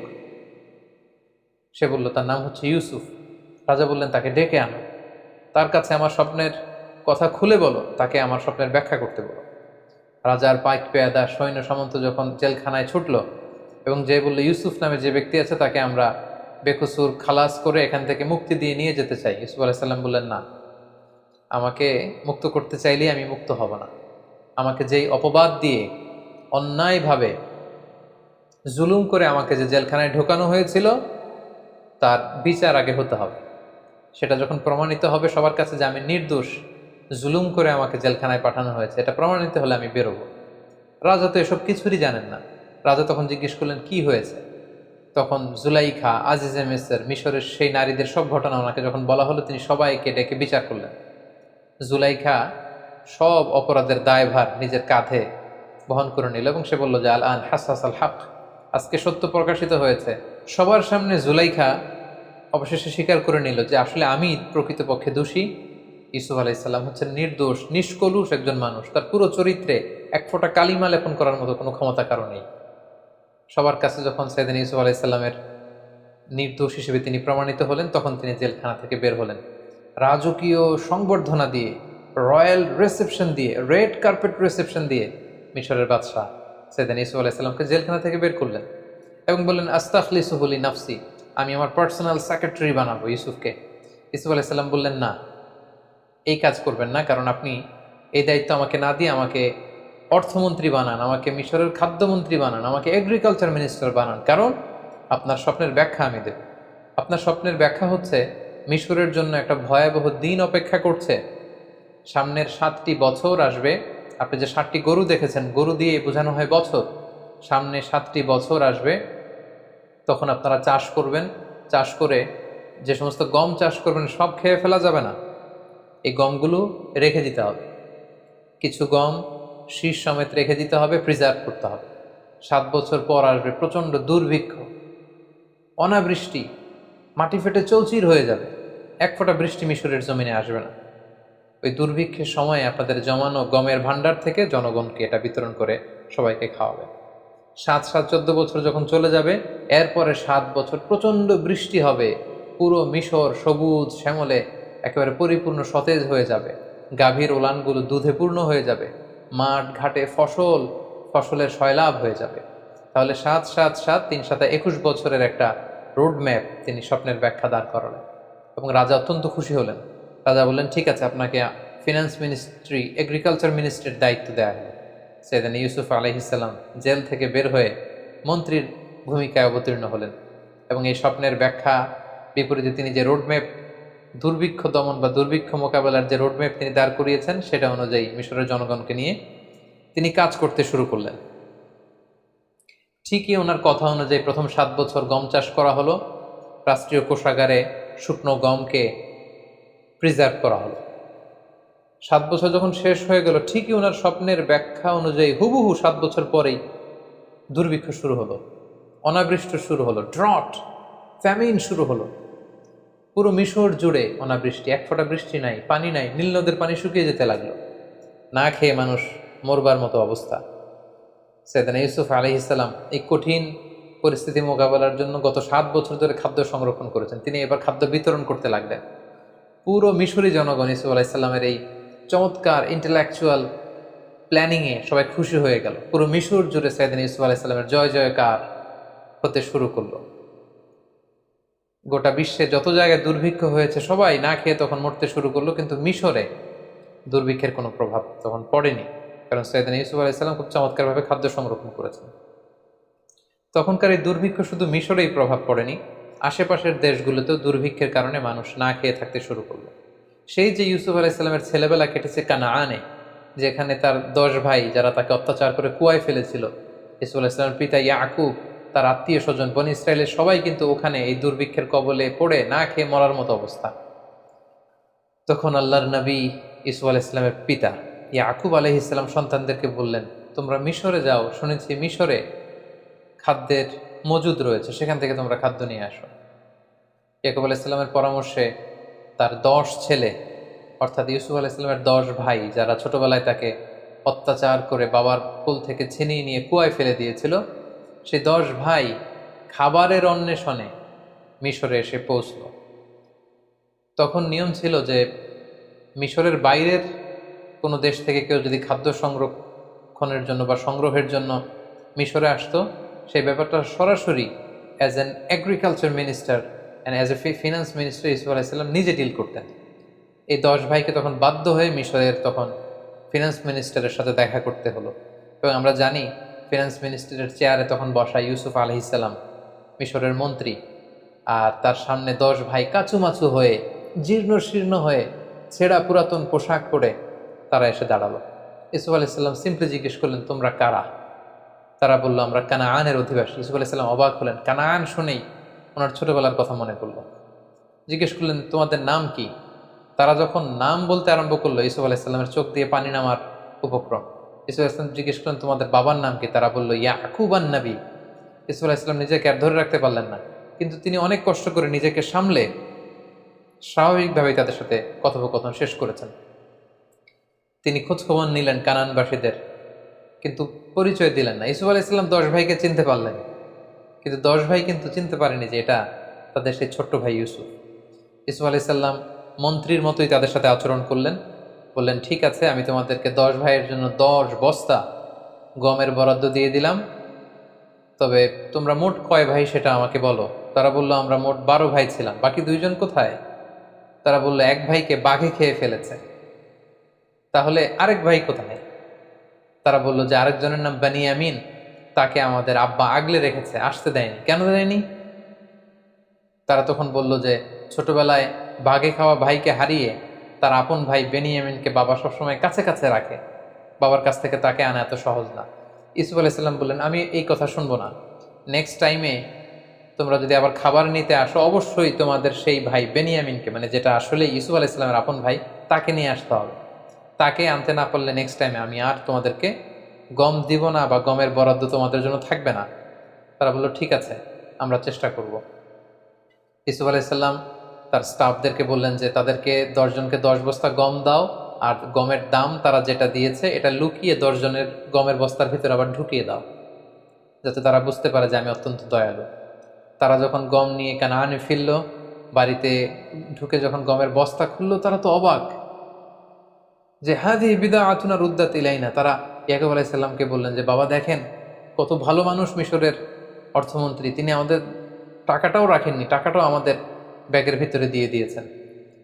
সে বলল তার নাম হচ্ছে ইউসুফ। রাজা বললেন তাকে ডেকে আনো, তার কাছে আমার স্বপ্নের কথা খুলে বলো, তাকে আমার স্বপ্নের ব্যাখ্যা করতে বলো। রাজার পাইক পেয়াদা সৈন্য সামন্ত যখন জেলখানায় ছুটল এবং যে বলল ইউসুফ নামে যে ব্যক্তি আছে তাকে আমরা বেকসুর খালাস করে এখান থেকে মুক্তি দিয়ে নিয়ে যেতে চাই। ইউসুফ আলাইহিসসালাম বললেন না, আমাকে মুক্ত করতে চাইলেই আমি মুক্ত হব না। আমাকে যেই অপবাদ দিয়ে অন্যায়ভাবে জুলুম করে আমাকে যে জেলখানায় ঢোকানো হয়েছিল তার বিচার আগে হতে হবে। সেটা যখন প্রমাণিত হবে সবার কাছে যে আমি নির্দোষ, জুলুম করে আমাকে জেলখানায় পাঠানো হয়েছে, এটা প্রমাণিত হলে আমি বেরোবো। রাজা তো এসব কিছুরই জানেন না। রাজা তখন জিজ্ঞেস করলেন কি হয়েছে। তখন জুলাইখা, আজিজে মিসর, মিশরের সেই নারীদের সব ঘটনা ওনাকে যখন বলা হলো, তিনি সবাইকে ডেকে বিচার করলেন। জুলাইখা সব অপরাধের দায়ভার নিজের কাঁধে বহন করে নিল এবং সে বলল যে আল আন হাসাস আল হক, আজকে সত্য প্রকাশিত হয়েছে। সবার সামনে জুলাইখা অবশেষে স্বীকার করে নিল যে আসলে আমি প্রকৃতপক্ষে দোষী। ইউসুফ আলাইহিসসালাম হচ্ছেন নির্দোষ, নিষ্কলুষ একজন মানুষ, তার পুরো চরিত্রে এক ফোঁটা কালিমা লেপন করার মতো কোনো ক্ষমতা কারো নেই। সবার কাছে যখন সাইয়েদনা ইউসুফ আলাইহিসসালামের নির্দোষ হিসেবে তিনি প্রমাণিত হলেন, তখন তিনি জেলখানা থেকে বের হলেন। রাজকীয় সংবর্ধনা দিয়ে, রয়্যাল রিসেপশন দিয়ে, রেড কার্পেট রিসেপশন দিয়ে মিশরের বাদশাহ সাইয়েদনা ইউসুফ আলাইহিসসালামকে জেলখানা থেকে বের করলেন এবং বললেন আস্তাখলিসুহু লিনাফসি, আমি আমার পার্সোনাল সেক্রেটারি বানাবো ইউসুফকে। ইউসুফ আলাইহিসসালাম বললেন না, এই কাজ করবেন না, কারণ আপনি এই দায়িত্ব আমাকে না দিয়ে আমাকে অর্থমন্ত্রী বানান, আমাকে মিশরের খাদ্যমন্ত্রী বানান, আমাকে এগ্রিকালচার মিনিস্টার বানান, কারণ আপনার স্বপ্নের ব্যাখ্যা আমি দেব। আপনার স্বপ্নের ব্যাখ্যা হচ্ছে মিশরের জন্য একটা ভয়াবহ দিন অপেক্ষা করছে। সামনের 7টি বছর আসবে। আপনি যে 7টি গরু দেখেছেন, গরু দিয়ে বোঝানো হয় বছর। সামনে 7টি বছর আসবে, তখন আপনারা চাষ করবেন। চাষ করে যে সমস্ত গম চাষ করবেন সব খেয়ে ফেলা যাবে না, এই গমগুলো রেখে দিতে হবে। কিছু গম শীষ সমেত রেখে দিতে হবে, প্রিজার্ভ করতে হবে। 7 বছর পর আসবে প্রচণ্ড দুর্ভিক্ষ, অনাবৃষ্টি, মাটি ফেটে চৌচির হয়ে যাবে, এক ফোঁটা বৃষ্টি মিশরের জমিনে আসবে না। ওই দুর্ভিক্ষের সময় আপনাদের জমানো গমের ভাণ্ডার থেকে জনগণকে এটা বিতরণ করে সবাইকে খাওয়াবে। সাত 14 বছর যখন চলে যাবে, এরপরে 7 বছর প্রচণ্ড বৃষ্টি হবে, পুরো মিশর সবুজ শ্যামলে একেবারে পরিপূর্ণ সতেজ হয়ে যাবে, গাভীর ওলানগুলো দুধে পূর্ণ হয়ে যাবে, মাঠ ঘাটে ফসলের সয়লাভ হয়ে যাবে। তাহলে 7 7 7 3 7 21 বছরের একটা রোড ম্যাপ তিনি স্বপ্নের ব্যাখ্যা দাঁড় করালেন এবং রাজা অত্যন্ত খুশি হলেন। রাজা বললেন, ঠিক আছে, আপনাকে ফিনান্স মিনিস্ট্রি, এগ্রিকালচার মিনিস্ট্রির দায়িত্ব দেওয়া হলো। সাইয়েদনা ইউসুফ আলাইহিসসালাম জেল থেকে বের হয়ে মন্ত্রীর ভূমিকায় অবতীর্ণ হলেন এবং এই স্বপ্নের ব্যাখ্যা বিপরীতে তিনি যে রোডম্যাপ, দুর্ভিক্ষ দমন বা দুর্ভিক্ষ মোকাবেলার যে রোডম্যাপ তিনি দাঁড় করিয়েছেন, সেটা অনুযায়ী মিশরের জনগণকে নিয়ে তিনি কাজ করতে শুরু করলেন। ঠিকই ওনার কথা অনুযায়ী প্রথম 7 বছর গম চাষ করা হলো, রাষ্ট্রীয় কোষাগারে শুকনো গমকে প্রিজার্ভ করা হলো। 7 বছর যখন শেষ হয়ে গেল, ঠিকই ওনার স্বপ্নের ব্যাখ্যা অনুযায়ী হুবহু 7 বছর পরেই দুর্ভিক্ষ শুরু হলো, অনাবৃষ্টি শুরু হলো, ড্রট, ফ্যামিন শুরু হলো। পুরো মিশর জুড়ে অনাবৃষ্টি, এক ফোঁটা বৃষ্টি নাই, পানি নাই, নীল নদের পানি শুকিয়ে যেতে লাগলো, না খেয়ে মানুষ মরবার মতো অবস্থা। সাইয়েদনা ইউসুফ আলাইহিসসালাম এই কঠিন পরিস্থিতি মোকাবেলার জন্য গত 7 বছর ধরে খাদ্য সংরক্ষণ করেছেন। তিনি এবার খাদ্য বিতরণ করতে লাগলেন। পুরো মিশরি জনগণ ইউসুফ আলাইহিসসালামের এই চমৎকার ইন্টেলেকচুয়াল প্ল্যানিংয়ে সবাই খুশি হয়ে গেল। পুরো মিশর জুড়ে সাইয়েদনা ইউসুফ আলাইহিসসালামের জয় জয়কার হতে শুরু করলো। গোটা বিশ্বে যত জায়গায় দুর্ভিক্ষ হয়েছে সবাই না খেয়ে তখন মরতে শুরু করলো, কিন্তু মিশরে দুর্ভিক্ষের কোনো প্রভাব তখন পড়েনি, কারণ সাইয়েদনা ইউসুফ আলাইহিসসালাম খুব চমৎকারভাবে খাদ্য সংরক্ষণ করেছেন। তখনকার এই দুর্ভিক্ষ শুধু মিশরেই প্রভাব পড়েনি, আশেপাশের দেশগুলোতেও দুর্ভিক্ষের কারণে মানুষ না খেয়ে থাকতে শুরু করলো। সেই যে ইউসুফ আলাইহিসসালামের ছেলেবেলা কেটেছে কানাআনে, যেখানে তার 10 ভাই যারা তাকে অত্যাচার করে কুয়ায় ফেলেছিল, ইউসুফ আলাইহিসসালামের পিতা ইয়াকুব, তার আত্মীয় স্বজন বনী ইসরায়েলের সবাই কিন্তু ওখানে এই দুর্ভিক্ষের কবলে পড়ে না খেয়ে মরার মতো অবস্থা। তখন আল্লাহর নবী ইউসুফ আলাইহিসসালামের পিতা ইয়াকুব আলাইহিসসালাম সন্তানদেরকে বললেন, তোমরা মিশরে যাও, শুনেছি মিশরে খাদ্যের মজুদ রয়েছে, সেখান থেকে তোমরা খাদ্য নিয়ে আসো। ইয়াকুব আলাইহিসসালামের পরামর্শে তার 10 ছেলে, অর্থাৎ ইউসুফ আলাইহিসসালামের 10 ভাই, যারা ছোটবেলায় তাকে অত্যাচার করে বাবার কোল থেকে ছিনিয়ে নিয়ে কুয়ায় ফেলে দিয়েছিল, সেই 10 ভাই খাবারের অন্বেষণে মিশরে এসে পৌঁছল। তখন নিয়ম ছিল যে মিশরের বাইরের কোনো দেশ থেকে কেউ যদি খাদ্য সংরক্ষণের জন্য বা সংগ্রহের জন্য মিশরে আসতো, সেই ব্যাপারটা সরাসরি as an agriculture minister and as a finance minister Yusuf আলাইহিসসালাম নিজে ডিল করতেন। এই 10 ভাইকে তখন বাধ্য হয়ে মিশরের তখন ফিনান্স মিনিস্টারের সাথে দেখা করতে হলো। এবং আমরা জানি ফিনান্স মিনিস্টারের চেয়ারে তখন বসা ইউসুফ আলাইহিসসালাম, মিশরের মন্ত্রী, আর তার সামনে 10 ভাই কাচুমাচু হয়ে, জীর্ণ শীর্ণ হয়ে, ছেঁড়া পুরাতন পোশাক পরে তারা এসে দাঁড়ালো। ইউসুফ আলাইহিসসালাম সিম্পলি জিজ্ঞেস করলেন, তোমরা কারা? তারা বলল, আমরা কানাআনের অধিবাসী। ইউসুফ আলাইহিসসালাম অবাক হলেন। কানাআন শুনেই ওনার ছোটবেলার কথা মনে পড়ল। জিজ্ঞেস করলেন, তোমাদের নাম কি? তারা যখন নাম বলতে আরম্ভ করলো, ইউসুফ আলাইহিসসালামের চোখ দিয়ে পানি নামার উপক্রম। ইউসুফ আলাইহিসসালাম জিজ্ঞেস করলেন, তোমাদের বাবার নাম কি? তারা বলল, ইয়াকুব আন নবী। ইউসুফ আলাইহিসসালাম নিজেকে আর ধরে রাখতে পারলেন না, কিন্তু তিনি অনেক কষ্ট করে নিজেকে সামলে স্বাভাবিকভাবেই তাদের সাথে কথোপকথন শেষ করেছেন। তিনি খোঁজখবর নিলেন কানানবাসীদের, কিন্তু পরিচয় দিলেন না। ইউসুফ আলাইহিসসালাম 10 ভাইকে চিনতে পারলেন, কিন্তু 10 ভাই কিন্তু চিনতে পারেনি যে এটা তাদের সেই ছোট্ট ভাই ইউসুফ। ইউসুফ আলাইহিসসালাম মন্ত্রীর মতোই তাদের সাথে আচরণ করলেন। বললেন, ঠিক আছে, আমি তোমাদেরকে 10 ভাইয়ের জন্য 10 বস্তা গমের বরাদ্দ দিয়ে দিলাম, তবে তোমরা মোট কয় ভাই সেটা আমাকে বলো। তারা বলল, আমরা মোট 12 ভাই ছিলাম, বাকি 2 জন কোথায়? তারা বলল, এক ভাইকে বাঘে খেয়ে ফেলেছে। তাহলে আরেক ভাই কোথায়? তারা বলল যে আরেকজনের নাম বানিয়ামিন, তাকে আমাদের আব্বা আগলে রেখেছে, আসতে দেয়নি। কেন দেয়নি? তারা তখন বলল যে ছোটবেলায় বাঘে খাওয়া ভাইকে হারিয়ে তার আপন ভাই বেনিয়ামিনকে বাবা সবসময় কাছে কাছে রাখে, বাবার কাছ থেকে তাকে আনা এত সহজ না। ইউসুফ আলাইহিসসালাম বললেন, আমি এই কথা শুনবো না। নেক্সট টাইমে তোমরা যদি আবার খাবার নিতে আসো, অবশ্যই তোমাদের সেই ভাই বেনিয়ামিনকে, মানে যেটা আসলে ইউসুফ আলাইহিসসালামের আপন ভাই, তাকে নিয়ে আসতে হবে। তাকে আনতে না পারলে নেক্সট টাইমে আমি আর তোমাদেরকে গম দিব না, বা গমের বরাদ্দ তোমাদের জন্য থাকবে না। তারা বলল, ঠিক আছে, আমরা চেষ্টা করব। ইউসুফ আলাইহিসসালাম তার স্টাফদেরকে বললেন যে তাদেরকে 10 জনকে 10 বস্তা গম দাও, আর গমের দাম তারা যেটা দিয়েছে এটা লুকিয়ে 10 জনের গমের বস্তার ভিতরে আবার ঢুকিয়ে দাও, যাতে তারা বুঝতে পারে যে আমি অত্যন্ত দয়ালু। তারা যখন গম নিয়ে কানানে ফিরল, বাড়িতে ঢুকে যখন গমের বস্তা খুললো, তারা তো অবাক যে হাদি বিদা আতুনা রুদ্দাত ইলাইনা। তারা ইয়াকুব আলাইসাল্লামকে বললেন যে বাবা দেখেন, কত ভালো মানুষ মিশরের অর্থমন্ত্রী, তিনি আমাদের টাকাটাও রাখেননি, টাকাটাও আমাদের ব্যাগের ভিতরে দিয়ে দিয়েছেন।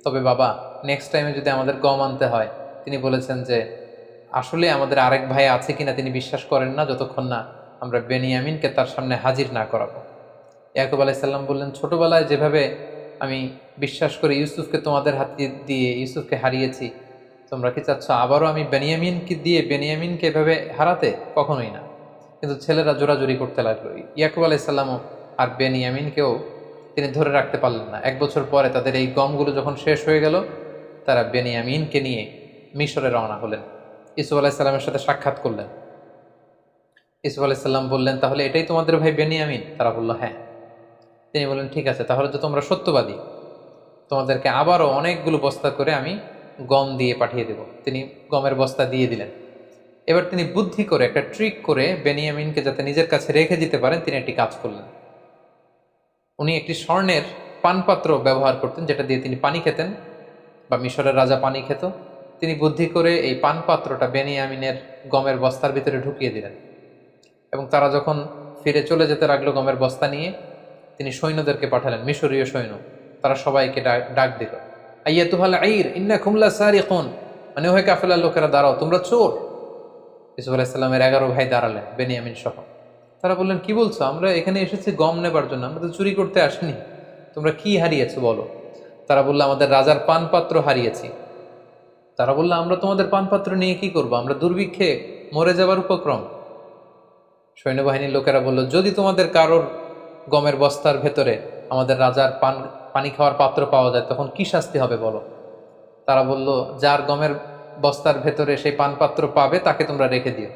তবে বাবা, নেক্সট টাইমে যদি আমাদের গম আনতে হয়, তিনি বলেছেন যে আসলে আমাদের আরেক ভাই আছে কিনা তিনি বিশ্বাস করেন না যতক্ষণ না আমরা বেনিয়ামিনকে তার সামনে হাজির না করাবো। ইয়াকুব আলাইসাল্লাম বললেন, ছোটবেলায় যেভাবে আমি বিশ্বাস করে ইউসুফকে তোমাদের হাতে দিয়ে ইউসুফকে হারিয়েছি, তোমরা কি চাচ্ছ আবারও আমি বেনিয়ামিনকে দিয়ে বেনিয়ামিনকে এভাবে হারাতে? কখনোই না। কিন্তু ছেলেরা জোরাজুরি করতে লাগলো। ইয়াকুব আলাইসাল্লামও আর বেনিয়ামিনকেও তিনি ধরে রাখতে পারলেন না। 1 বছর পরে তাদের এই গমগুলো যখন শেষ হয়ে গেল, তারা বেনিয়ামিনকে নিয়ে মিশরে রওনা হলেন। ইউসুফ আলাইসাল্লামের সাথে সাক্ষাৎ করলেন। ইউসুফ আলাইসাল্লাম বললেন, তাহলে এটাই তোমাদের ভাই বেনিয়ামিন? তারা বলল হ্যাঁ। তিনি বললেন, ঠিক আছে, তাহলে তো তোমরা সত্যবাদী, তোমাদেরকে আবারও অনেকগুলো বস্তা করে আমি গম দিয়ে পাঠিয়ে দেব। তিনি গমের বস্তা দিয়ে দিলেন। এবার তিনি বুদ্ধি করে একটা ট্রিক করে বেনিয়ামিনকে যাতে নিজের কাছে রেখে দিতে পারেন, তিনি একটি কাজ করলেন। উনি একটি স্বর্ণের পানপাত্র ব্যবহার করতেন, যেটা দিয়ে তিনি পানি খেতেন, বা মিশরের রাজা পানি খেত। তিনি বুদ্ধি করে এই পানপাত্রটা বেনিয়ামিনের গমের বস্তার ভিতরে ঢুকিয়ে দিলেন, এবং তারা যখন ফিরে চলে যেতে লাগলো গমের বস্তা নিয়ে, তিনি সৈন্যদেরকে পাঠালেন, মিশরীয় সৈন্য। তারা সবাইকে ডাক দিল, আইয়াতুহাল আইর ইন্নাকুম লাসারিকুন, মানে ওহে কাফেলার লোকেরা দাঁড়াও, তোমরা চোর। ইউসুফ আলাইহিসসালামের 11 ভাই দাঁড়ালেন, বেনিয়ামিন সহ। তারা বললেন, কি বলছো? আমরা এখানে এসেছি গম নেবার জন্য, আমরা তো চুরি করতে আসিনি। তোমরা কি হারিয়েছো বলো? তারা বললো, আমাদের রাজার পানপাত্র হারিয়েছি। তারা বললো, আমরা তোমাদের পানপাত্র নিয়ে কি করবো? আমরা দুর্ভিক্ষে মরে যাবার উপক্রম। সৈন্যবাহিনীর লোকেরা বলল, যদি তোমাদের কারোর গমের বস্তার ভেতরে আমাদের রাজার পানি খাওয়ার পাত্র পাওয়া যায়, তখন কি শাস্তি হবে বলো? তারা বলল, যার গমের বস্তার ভেতরে সেই পানপাত্র পাবে তাকে তোমরা রেখে দিও,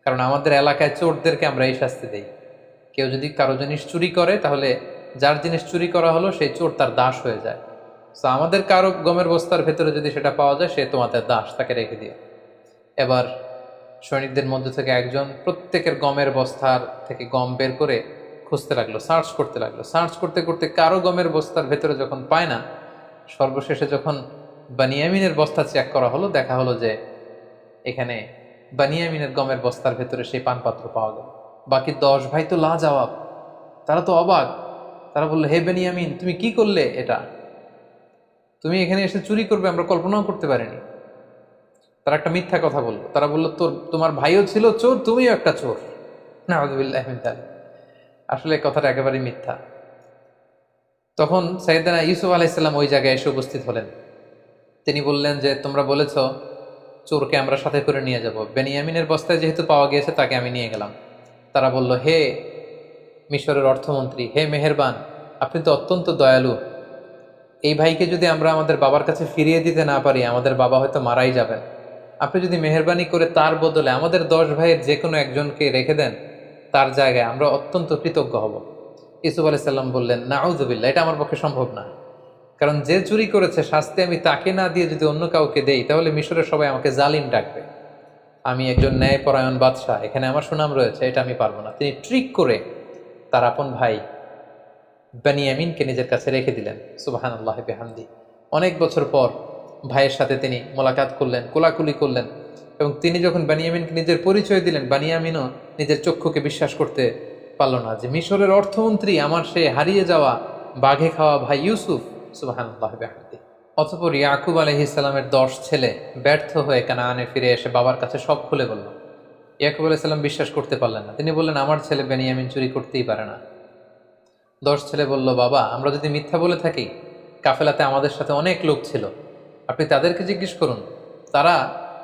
কারণ আমাদের এলাকায় চোরদেরকে আমরা এই শাস্তি দেই। কেউ যদি কারো জিনিস চুরি করে, তাহলে যার জিনিস চুরি করা হলো সেই চোর তার দাস হয়ে যায়। তো আমাদের কারো গমের বস্তার ভেতরে যদি সেটা পাওয়া যায়, সে তোমাদের দাস, তাকে রেখে দিও। এবার সৈনিকদের মধ্যে থেকে একজন প্রত্যেকের গমের বস্তার থেকে গম বের করে খুঁজতে লাগলো, সার্চ করতে লাগলো। সার্চ করতে করতে কারো গমের বস্তার ভেতরে যখন পায় না, সর্বশেষে যখন বানিয়ামিনের বস্তা চেক করা হলো, দেখা হলো যে এখানে বানিয়ামিনের গমের বস্তার ভেতরে সেই পানপাত্র পাওয়া গেল। বাকি 10 ভাই তো লাজবাব, তারা তো অবাক। তারা বললো, হে বেনিয়ামিন, তুমি কি করলে এটা? তুমি এখানে এসে চুরি করবে আমরা কল্পনাও করতে পারিনি। তারা একটা মিথ্যা কথা বললো। তারা বললো, তোমার ভাইও ছিল চোর, তুমিও একটা চোর। নাউযুবিল্লাহি মিন যালিক। আসলে কথাটা একেবারেই মিথ্যা। তখন সাইয়েদনা ইউসুফ আলাইহিসসালাম ওই জায়গায় এসে উপস্থিত হলেন। তিনি বললেন যে, তোমরা বলেছ চোরকে আমরা সাথে করে নিয়ে যাব, বেনিয়ামিনের বস্তায় যেহেতু পাওয়া গিয়েছে তাকে আমি নিয়ে গেলাম। তারা বলল, হে মিশরের অর্থমন্ত্রী, হে মেহেরবান, আপনি তো অত্যন্ত দয়ালু। এই ভাইকে যদি আমরা আমাদের বাবার কাছে ফিরিয়ে দিতে না পারি, আমাদের বাবা হয়তো মারাই যাবেন। আপনি যদি মেহেরবানি করে তার বদলে আমাদের 10 ভাইয়ের যে কোনো একজনকে রেখে দেন তার জায়গায়, আমরা অত্যন্ত কৃতজ্ঞ হব। ইউসুফ আলাইহিসসালাম বললেন, নাউযুবিল্লাহ, এটা আমার পক্ষে সম্ভব না। কারণ যে চুরি করেছে শাস্তি আমি তাকে না দিয়ে যদি অন্য কাউকে দেই, তাহলে মিশরের সবাই আমাকে জালিম ডাকবে। আমি একজন ন্যায়পরায়ণ বাদশাহ, এখানে আমার সুনাম রয়েছে, এটা আমি পারবো না। তিনি ট্রিক করে তার আপন ভাই বেনিয়ামিনকে নিজের কাছে রেখে দিলেন। সুবহানাল্লাহি বিহামদি। অনেক বছর পর ভাইয়ের সাথে তিনি মোলাকাত করলেন, কোলাকুলি করলেন, এবং তিনি যখন বেনিয়ামিনকে নিজের পরিচয় দিলেন, বেনিয়ামিনও নিজের চক্ষুকে বিশ্বাস করতে পারল না যে মিশরের অর্থমন্ত্রী আমার সে হারিয়ে যাওয়া বাঘে খাওয়া ভাই ইউসুফ। সুবহানাল্লাহি বিহামদি। অতঃপর ইয়াকুব আলাইহিস সালামের 10 ছেলে ব্যর্থ হয়ে কানানে ফিরে এসে বাবার কাছে সব খুলে বলল। ইয়াকুব আলাইহিস সালাম বিশ্বাস করতে পারলেন না। তিনি বললেন, আমার ছেলে বেনিয়ামিন চুরি করতেই পারে না। 10 ছেলে বলল, বাবা, আমরা যদি মিথ্যা বলে থাকি, কাফেলাতে আমাদের সাথে অনেক লোক ছিল, আপনি তাদেরকে জিজ্ঞেস করুন। তারা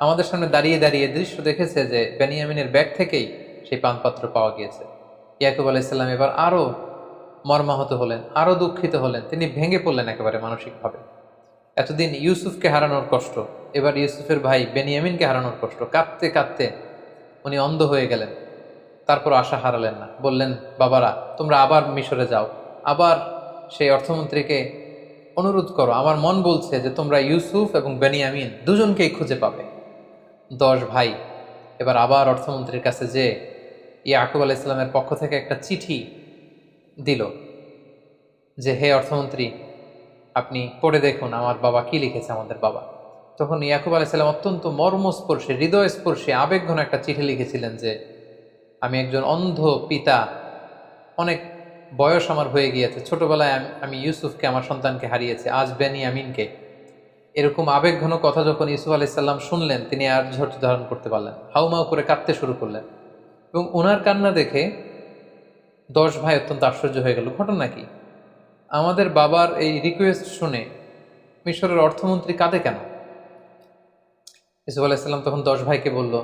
আমাদের সামনে দাঁড়িয়ে দাঁড়িয়ে দৃশ্য দেখেছে যে বেনিয়ামিনের ব্যাগ থেকেই সেই পানপাত্র পাওয়া গিয়েছে। ইয়াকুব আলাইহিস সালাম এবার আরো মর্মাহত হলেন, আরো দুঃখিত হলেন। তিনি ভেঙে পড়লেন একেবারে মানসিকভাবে। এতদিন ইউসুফকে হারানোর কষ্ট, এবার ইউসুফের ভাই বেনিয়ামিনকে হারানোর কষ্ট। কাঁদতে কাঁদতে উনি অন্ধ হয়ে গেলেন। তারপর আশা হারালেন না। বললেন, বাবারা, তোমরা আবার মিশরে যাও, আবার সেই অর্থমন্ত্রীকে অনুরোধ করো। আমার মন বলছে যে তোমরা ইউসুফ এবং বেনিয়ামিন দুজনকেই খুঁজে পাবে। 10 ভাই এবার আবার অর্থমন্ত্রীর কাছে যে ইয়াকুব আলাইহিস সালামের পক্ষ থেকে একটা চিঠি দিল যে, হে অর্থমন্ত্রী, আপনি পড়ে দেখুন আমার বাবা কি লিখেছে আমাদের বাবা। তখন ইয়াকুব আলাইহিস সালাম অত্যন্ত মর্মস্পর্শী, হৃদয়স্পর্শী, আবেগঘন একটা চিঠি লিখেছিলেন যে, আমি একজন অন্ধ পিতা, অনেক বয়স আমার হয়ে গিয়েছে, ছোটবেলায় আমি ইউসুফকে, আমার সন্তানকে হারিয়েছি, আজ বেনিয়ামিনকে। এরকম আবেগঘন কথা যখন ইউসুফ আলাইহিস সালাম শুনলেন, তিনি আর ধৈর্য ধারণ করতে পারলেন, হাউমাউ করে কাঁদতে শুরু করলেন। এবং ওনার কান্না দেখে 10 ভাই অত্যন্ত আশ্চর্য হয়ে গেল। ঘটনা কি? আমাদের বাবার এই রিকোয়েস্ট শুনে মিশরের অর্থমন্ত্রী কাঁদে কেন? ইউসুফ আলাইহিস সালাম তখন 10 ভাইকে বলল,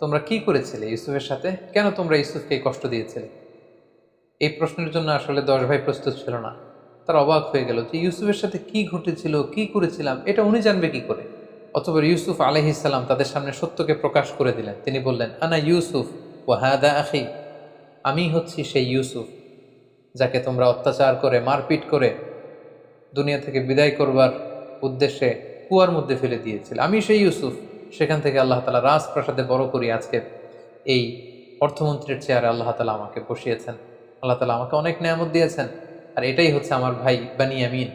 তোমরা কি করেছিলে ইউসুফের সাথে? কেন তোমরা ইউসুফকে এই কষ্ট দিয়েছিলে? এই প্রশ্নের জন্য আসলে 10 ভাই প্রস্তুত ছিল না। তারা অবাক হয়ে গেল যে ইউসুফের সাথে কি ঘটেছিল, কি করেছিলাম, এটা উনি জানবে কি করে? অতঃপর ইউসুফ আলাইহিস সালাম তাদের সামনে সত্যকে প্রকাশ করে দিলেন। তিনি বললেন, আনা ইউসুফ ওয়া হাদা আখি, আমি হচ্ছি সেই ইউসুফ যাকে তোমরা অত্যাচার করে, মারপিট করে দুনিয়া থেকে বিদায় করবার উদ্দেশ্যে কুয়ার মধ্যে ফেলে দিয়েছিল। আমি সেই ইউসুফ। সেখান থেকে আল্লাহ তাআলা রাজপ্রাসাদে বড় করি আজকে এই অর্থমন্ত্রীর চেয়ারে আল্লাহ তাআলা আমাকে বসিয়েছেন। আল্লাহ তাআলা আমাকে অনেক নেয়ামত দিয়েছেন, আর এটাই হচ্ছে আমার ভাই বানিয়ামিন।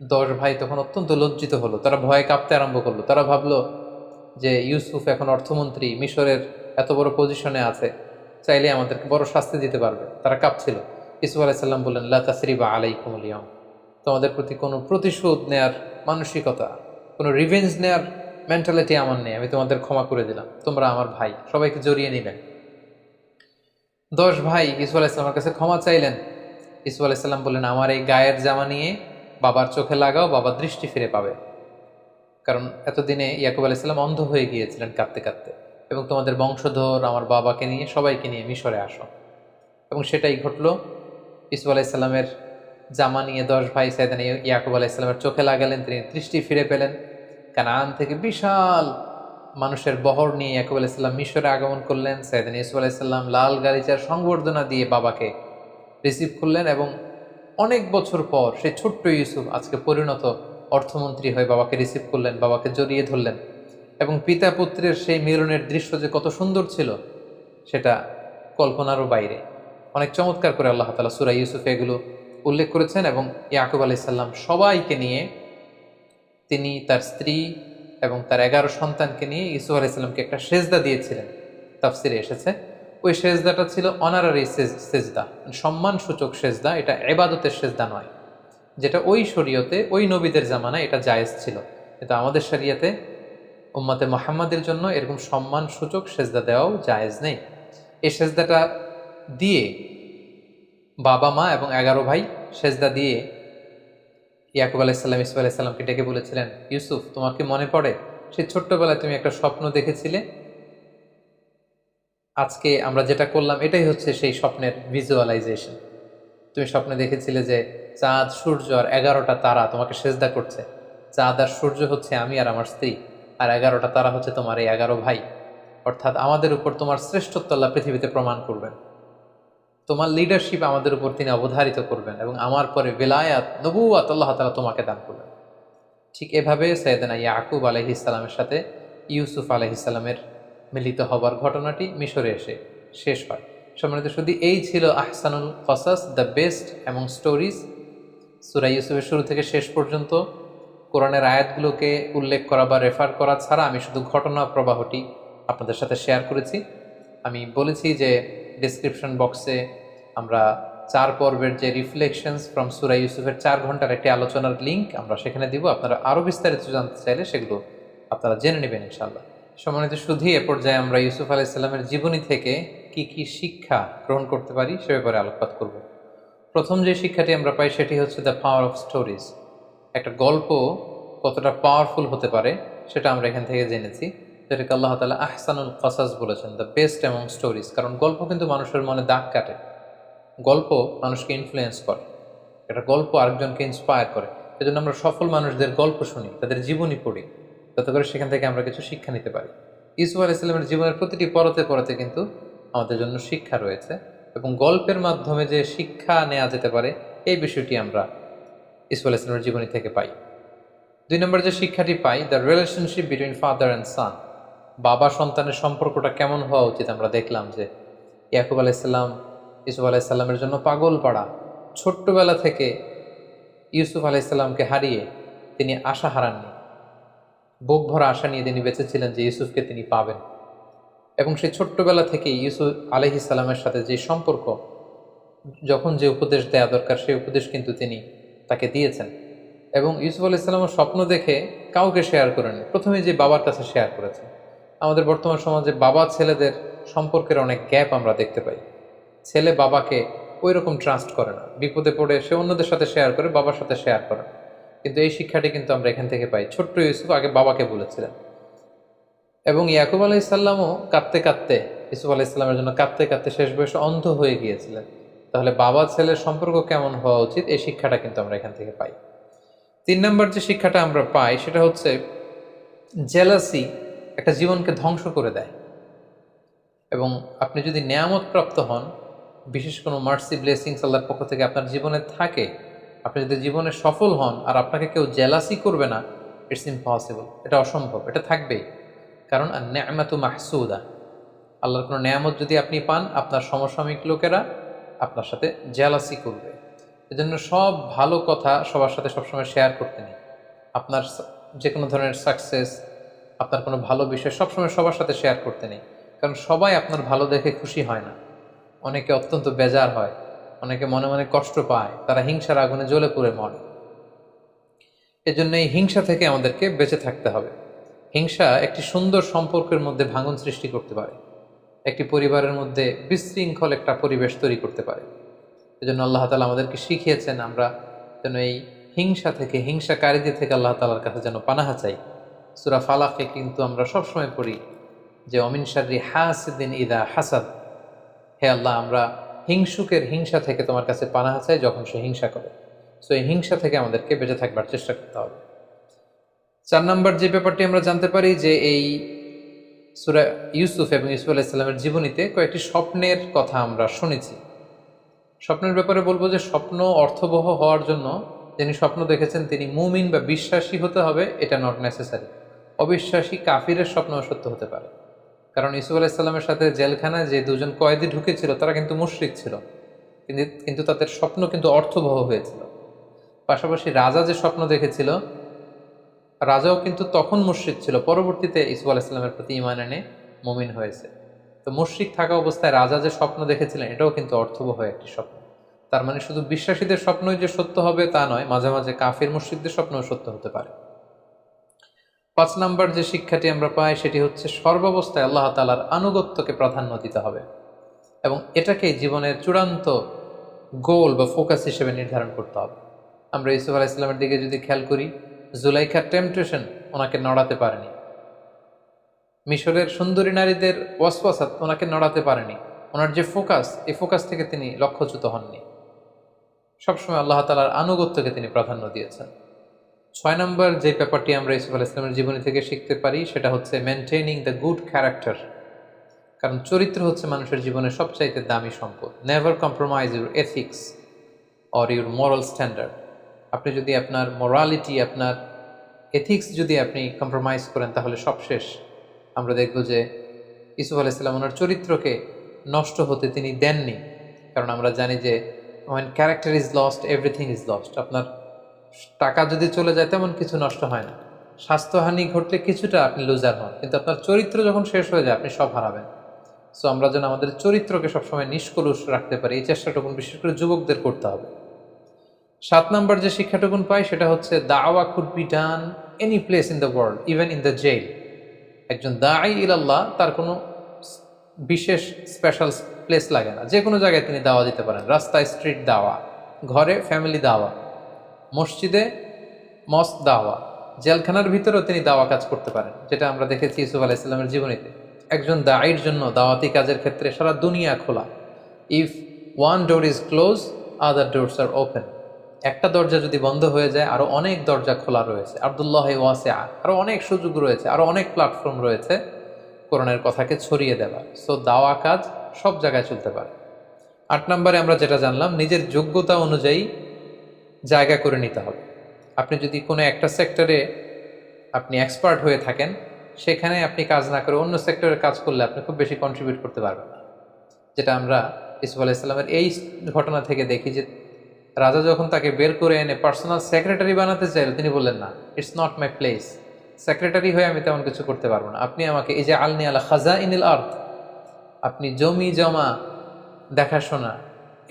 10 ভাই তখন অত্যন্ত লজ্জিত হলো, তারা ভয়ে কাঁপতে আরম্ভ করলো। তারা ভাবলো যে ইউসুফ এখন অর্থমন্ত্রী, মিশরের এত বড় পজিশনে আছে, চাইলে আমাদেরকে বড় শাস্তি দিতে পারবে। তারা কাঁপছিল। ইউসুফ আলাইহিস সালাম বললেন, লা তাসরিবা আলাইকুমুল ইয়াউম, তোমাদের প্রতি কোনো প্রতিশোধ নেয়ার মানসিকতা, কোনো রিভেঞ্জ নেয়ার মেন্টালিটি আমার নেই, আমি তোমাদের ক্ষমা করে দিলাম, তোমরা আমার ভাই। সবাইকে জড়িয়ে নিলেন। 10 ভাই ইউসুফ আলাইহিস সালামের কাছে ক্ষমা চাইলেন। ইউসুফ আলাইহিস সালাম বললেন, আমার এই গায়ের জামা নিয়ে বাবার চোখে লাগাও, বাবা দৃষ্টি ফিরে পাবে। কারণ এতদিনে ইয়াকুব আলাইহিস সালাম অন্ধ হয়ে গিয়েছিলেন কাঁদতে কাঁদতে। এবং তোমাদের বংশধর আমার বাবাকে নিয়ে, সবাইকে নিয়ে মিশরে আসো। এবং সেটাই ঘটলো। ইউসুফ আলাইহিস সালামের জামা নিয়ে 10 ভাই সাইয়েদনা ইয়াকুব আলাইহিস সালামের চোখে লাগালেন, তিনি দৃষ্টি ফিরে পেলেন। কানান থেকে বিশাল মানুষের বহর নিয়ে ইয়াকুব আলাইহিস সালাম মিশরে আগমন করলেন। সাইয়েদনা ইউসুফ আলাইহিস সালাম লাল গালিচার সংবর্ধনা দিয়ে বাবাকে রিসিভ করলেন। এবং অনেক বছর পর সেই ছোট্ট ইউসুফ আজকে পরিণত অর্থমন্ত্রী হয়ে বাবাকে রিসিভ করলেন, বাবাকে জড়িয়ে ধরলেন। এবং পিতা পুত্রের সেই মিলনের দৃশ্য যে কত সুন্দর ছিল, সেটা কল্পনারও বাইরে। অনেক চমৎকার করে আল্লাহ তাআলা সূরা ইউসুফে এগুলো উল্লেখ করেছেন। এবং ইয়াকুব আলাইহিস সালাম সবাইকে নিয়ে, তিনি তার স্ত্রী এবং তার 11 সন্তানকে নিয়ে ইউসুফ আলাইহিস সালামকে একটা সেজদা দিয়েছিলেন। তাফসিরে এসেছে ওই সেজদাটা ছিল অনারারি সেজদা, সম্মানসূচক সেজদা। এটা ইবাদতের সেজদা নয়, যেটা ওই শরীয়তে, ওই নবীদের জামানায় এটা জায়েজ ছিল। কিন্তু আমাদের শরীয়তে উম্মতে মুহাম্মাদের জন্য এরকম সম্মানসূচক সেজদা দেওয়াও জায়েজ নেই। এই সেজদাটা দিয়ে বাবা মা এবং 11 ভাই সেজদা দিয়ে ইয়াকুব আলাইহিস সালাম ইউসুফ আলাইহিস সালামকে ডেকে বলেছিলেন, ইউসুফ, তোমার কি মনে পড়ে সেই ছোট্টবেলায় তুমি একটা স্বপ্ন দেখেছিলে? আজকে আমরা যেটা করলাম এটাই হচ্ছে সেই স্বপ্নের ভিজুয়ালাইজেশন। তুমি স্বপ্নে দেখেছিলে যে চাঁদ, সূর্য আর 11টা তারা তোমাকে সেজদা করছে। চাঁদ আর সূর্য হচ্ছে আমি আর আমার স্ত্রী, আর 11টা তারা হচ্ছে তোমার এই 11 ভাই। অর্থাৎ আমাদের উপর তোমার শ্রেষ্ঠত্ব আল্লাহ পৃথিবীতে প্রমাণ করবেন, তোমার লিডারশিপ আমাদের উপর তিনি অবধারিত করবেন, এবং আমার পরে বেলায়াত, নবুয়াত আল্লাহ তাআলা তোমাকে দান করবেন। ঠিক এভাবে সাইয়েদনা ইয়াকুব আলাইহিস সালামের সাথে ইউসুফ আলাইহিস সালামের মিলিত হবার ঘটনাটি মিশরে এসে শেষ হয়। সম্মানিত শুধু এই ছিল আহসানুল কসাস, দ্য বেস্ট অ্যামং স্টোরিজ। সূরা ইউসুফের শুরু থেকে শেষ পর্যন্ত কোরআনের আয়াতগুলোকে উল্লেখ করা বা রেফার করা ছাড়া আমি শুধু ঘটনা প্রবাহটি আপনাদের সাথে শেয়ার করেছি। আমি বলেছি যে ডেসক্রিপশন বক্সে আমরা 4 পর্বের যে রিফ্লেকশনস ফ্রম সূরা ইউসুফের 4 ঘন্টার একটি আলোচনার লিঙ্ক আমরা সেখানে দিব। আপনারা আরও বিস্তারিত জানতে চাইলে সেগুলো আপনারা জেনে নেবেন ইনশাআল্লাহ। সম্মানিত শুধু এ পর্যায়ে আমরা ইউসুফ আলাইহিস সালামের জীবনী থেকে কি কি শিক্ষা গ্রহণ করতে পারি সে ব্যাপারে আলোকপাত করব। প্রথম যে শিক্ষাটি আমরা পাই সেটি হচ্ছে দ্য পাওয়ার অফ স্টোরিজ। একটা গল্প কতটা পাওয়ারফুল হতে পারে সেটা আমরা এখান থেকে জেনেছি, যেটাকে আল্লাহ তাআলা আহসানুল কসাস বলেছেন, দ্য বেস্ট অ্যামং স্টোরিজ। কারণ গল্প কিন্তু মানুষের মনে দাগ কাটে, গল্প মানুষকে ইনফ্লুয়েন্স করে, একটা গল্প আরেকজনকে ইন্সপায়ার করে। এজন্য আমরা সফল মানুষদের গল্প শুনি, তাদের জীবনী পড়ি, যাতে করে সেখান থেকে আমরা কিছু শিক্ষা নিতে পারি। ইউসুফ আলাইহিস সালামের জীবনের প্রতিটি পরতে পরতে কিন্তু আমাদের জন্য শিক্ষা রয়েছে, এবং গল্পের মাধ্যমে যে শিক্ষা নেওয়া যেতে পারে এই বিষয়টি আমরা ইউসুফ আলাইহিস সালামের জীবনী থেকে পাই। 2 নম্বর যে শিক্ষাটি পাই, the relationship between father and son. বাবা সন্তানের সম্পর্কটা কেমন হওয়া উচিত আমরা দেখলাম যে ইয়াকুব আলাইসাল্লাম ইউসুফ আলাইসাল্লামের জন্য পাগল পাড়া। ছোট্টবেলা থেকে ইউসুফ আলাইসাল্লামকে হারিয়ে তিনি আশা হারাননি, বুক ভরা আশা নিয়ে তিনি বেঁচেছিলেন যে ইউসুফকে তিনি পাবেন। এবং সেই ছোট্টবেলা থেকে ইউসুফ আলাইহিস সালামের সাথে যে সম্পর্ক, যখন যে উপদেশ দেওয়া দরকার সেই উপদেশ কিন্তু তিনি তাকে দিয়েছেন। এবং ইউসুফ আলাইসাল্লামের স্বপ্ন দেখে কাউকে শেয়ার করেনি, প্রথমে যে বাবার কাছে শেয়ার করেছেন। আমাদের বর্তমান সমাজে বাবা ছেলেদের সম্পর্কের অনেক গ্যাপ আমরা দেখতে পাই। ছেলে বাবাকে ওই রকম ট্রাস্ট করে না, বিপদে পড়ে সে অন্যদের সাথে শেয়ার করে, বাবার সাথে শেয়ার করে না। কিন্তু এই শিক্ষাটি কিন্তু আমরা এখান থেকে পাই। ছোট্ট ইউসুফ আগে বাবাকে বলেছিলেন, এবং ইয়াকুব আলাইসাল্লামও কাঁদতে কাঁদতে, ইউসুফ আলাইসাল্লামের জন্য কাঁদতে কাঁদতে শেষ বয়সে অন্ধ হয়ে গিয়েছিলেন। তাহলে বাবা ছেলের সম্পর্ক কেমন হওয়া উচিত, এই শিক্ষাটা কিন্তু আমরা এখান থেকে পাই। 3 নম্বর যে শিক্ষাটা আমরা পাই সেটা হচ্ছে জেলাসি একটা জীবনকে ধ্বংস করে দেয়। এবং আপনি যদি নেয়ামত প্রাপ্ত হন, বিশেষ কোনো মার্সি ব্লেসিংস আল্লাহর পক্ষ থেকে আপনার জীবনে থাকে, আপনি যদি জীবনে সফল হন আর আপনাকে কেউ জেলাসি করবে না, ইটস ইম্পসিবল, এটা অসম্ভব, এটা থাকবেই। কারণ নেয়ামাতু মাহসুদা, আল্লাহর কোনো নেয়ামত যদি আপনি পান, আপনার সমসাময়িক লোকেরা আপনার সাথে জেলাসি করবে। এজন্য সব ভালো কথা সবার সাথে সবসময় শেয়ার করতে নেই। আপনার যে কোনো ধরনের সাকসেস, আপনার কোনো ভালো বিষয় সবসময় সবার সাথে শেয়ার করতে নেই। কারণ সবাই আপনার ভালো দেখে খুশি হয় না, অনেকে অত্যন্ত বেজার হয়, অনেকে মনে মনে কষ্ট পায়, তারা হিংসার আগুনে জ্বলে পুড়ে মরে। এজন্য এই হিংসা থেকে আমাদেরকে বেঁচে থাকতে হবে। হিংসা একটি সুন্দর সম্পর্কের মধ্যে ভাঙন সৃষ্টি করতে পারে, একটি পরিবারের মধ্যে বিশৃঙ্খল একটা পরিবেশ তৈরি করতে পারে। এজন্য আল্লাহ তাআলা আমাদেরকে শিখিয়েছেন আমরা যেন এই হিংসা থেকে, হিংসাকারীদের থেকে আল্লাহ তাআলার কাছে যেন পানাহা চাই। সূরা ফালাকে কিন্তু আমরা সবসময় পড়ি যে অমিন শাররি হাসিদিন ইদা হাসাদ, হে আল্লাহ আমরা হিংসুকের হিংসা থেকে তোমার কাছে পানাহা চাই যখন সে হিংসা করে। সো এই হিংসা থেকে আমাদেরকে বেঁচে থাকবার চেষ্টা করতে হবে। 4 নম্বর যে ব্যাপারটি আমরা জানতে পারি যে এই সূরা ইউসুফ এবং ইউসুফ আলাইহিস সালামের জীবনীতে কয়েকটি স্বপ্নের কথা আমরা শুনেছি। স্বপ্নের ব্যাপারে বলবো যে স্বপ্ন অর্থবহ হওয়ার জন্য যিনি স্বপ্ন দেখেছেন তিনি মুমিন বা বিশ্বাসী হতে হবে, এটা নট নেসেসারি। অবিশ্বাসী কাফিরের স্বপ্নও সত্য হতে পারে। কারণ ইউসুফ আলাইহিস সালামের সাথে জেলখানায় যে দুজন কয়েদি ঢুকেছিল তারা কিন্তু মুশরিক ছিল, কিন্তু তাদের স্বপ্ন কিন্তু অর্থবহ হয়েছিল। পাশাপাশি রাজা যে স্বপ্ন দেখেছিল, রাজাও কিন্তু তখন মুশরিক ছিল, পরবর্তীতে ইউসুফ আলাইহিস সালামের প্রতি ঈমান এনে মুমিন হয়েছে। তো মুশরিক থাকা অবস্থায় রাজা যে স্বপ্ন দেখেছিলেন এটাও কিন্তু অর্থবহ একটি স্বপ্ন। তার মানে শুধু বিশ্বাসীদের স্বপ্নই যে সত্য হবে তা নয়, মাঝে মাঝে কাফির মুশরিকদের স্বপ্নও সত্য হতে পারে। 5 নম্বর যে শিক্ষাটি আমরা পাই সেটি হচ্ছে সর্বাবস্থায় আল্লাহ তাআলার আনুগত্যকে প্রাধান্য দিতে হবে, এবং এটাকে জীবনের চূড়ান্ত গোল বা ফোকাস হিসেবে নির্ধারণ করতে হবে। আমরা ইউসুফ আলাইহিস সালামের দিকে যদি খেয়াল করি, জুলাইখার টেম্পটেশন ওনাকে নড়াতে পারেনি, মিশরের সুন্দরী নারীদের ওয়াসওয়াসাত ওনাকে নড়াতে পারেনি। ওনার যে ফোকাস, এই ফোকাস থেকে তিনি লক্ষ্যচ্যুত হননি। সবসময় আল্লাহ তাআলার আনুগত্যকে তিনি প্রাধান্য দিয়েছেন। 6 নম্বর যে ব্যাপারটি আমরা ইউসুফ আলাইহিস সালামের জীবনী থেকে শিখতে পারি সেটা হচ্ছে মেনটেনিং দ্য গুড ক্যারেক্টার। কারণ চরিত্র হচ্ছে মানুষের জীবনের সবচাইতে দামি সম্পদ। Never compromise your ethics or your moral standard. আপনি যদি আপনার মোরালিটি, আপনার এথিক্স যদি আপনি কম্প্রোমাইজ করেন তাহলে সব শেষ। আমরা দেখব যে ইউসুফ আলাইহিস সালাম ওনার চরিত্রকে নষ্ট হতে তিনি দেননি। কারণ আমরা জানি যে when character is lost everything is lost। আপনার টাকা যদি চলে যায় তেমন কিছু নষ্ট হয় না, স্বাস্থ্যহানি ঘটলে কিছুটা আপনি লুজার হন, কিন্তু আপনার চরিত্র যখন শেষ হয়ে যায় আপনি সব হারাবেন। সো আমরা যেন আমাদের চরিত্রকে সবসময় নিষ্কলুষ রাখতে পারি, এই চেষ্টাটুকুন বিশেষ করে যুবকদের করতে হবে। 7 নম্বর যে শিক্ষাটুকুন পাই সেটা হচ্ছে দাওয়া could be done any place in the world, even in the jail. একজন দাঈ ইলাল্লাহ তার কোনো বিশেষ স্পেশাল প্লেস লাগে না, যে কোনো জায়গায় তিনি দাওয়া দিতে পারেন। রাস্তায় স্ট্রিট দাওয়া, ঘরে ফ্যামিলি দাওয়া, মসজিদে মস্ক দাওয়া, জেলখানার ভিতরেও তিনি দাওয়া কাজ করতে পারেন, যেটা আমরা দেখেছি ইউসুফ আলাইহিস সালামের জীবনীতে। একজন দাঈর জন্য দাওয়াতি কাজের ক্ষেত্রে সারা দুনিয়া খোলা। If one door is close other doors are open. একটা দরজা যদি বন্ধ হয়ে যায় আরো অনেক দরজা খোলা রয়েছে। আব্দুল্লাহ ওয়াসিআ, আরো অনেক সুযোগ রয়েছে, আরো অনেক প্ল্যাটফর্ম রয়েছে কোরআনের কথাকে ছড়িয়ে দেওয়া। সো দাওয়া কাজ সব জায়গায় চলতে পারে। 8 নম্বরে আমরা যেটা জানলাম, নিজের যোগ্যতা অনুযায়ী জায়গা করে নিতে হবে। আপনি যদি কোনো একটা সেক্টরে আপনি এক্সপার্ট হয়ে থাকেন, সেখানে আপনি কাজ না করে অন্য সেক্টরে কাজ করলে আপনি খুব বেশি কন্ট্রিবিউট করতে পারবেন না। যেটা আমরা ইউসুফ আলাইহিসসালামের এই ঘটনা থেকে দেখি যে রাজা যখন তাকে বের করে এনে পার্সোনাল সেক্রেটারি বানাতে চাইল, তিনি বললেন না, it's not my place, secretary হয়ে আমি তেমন কিছু করতে পারবো না, আপনি আমাকে এই যে আলনি আলা খাজা ইনিল আর্থ, আপনি জমি জমা দেখাশোনা,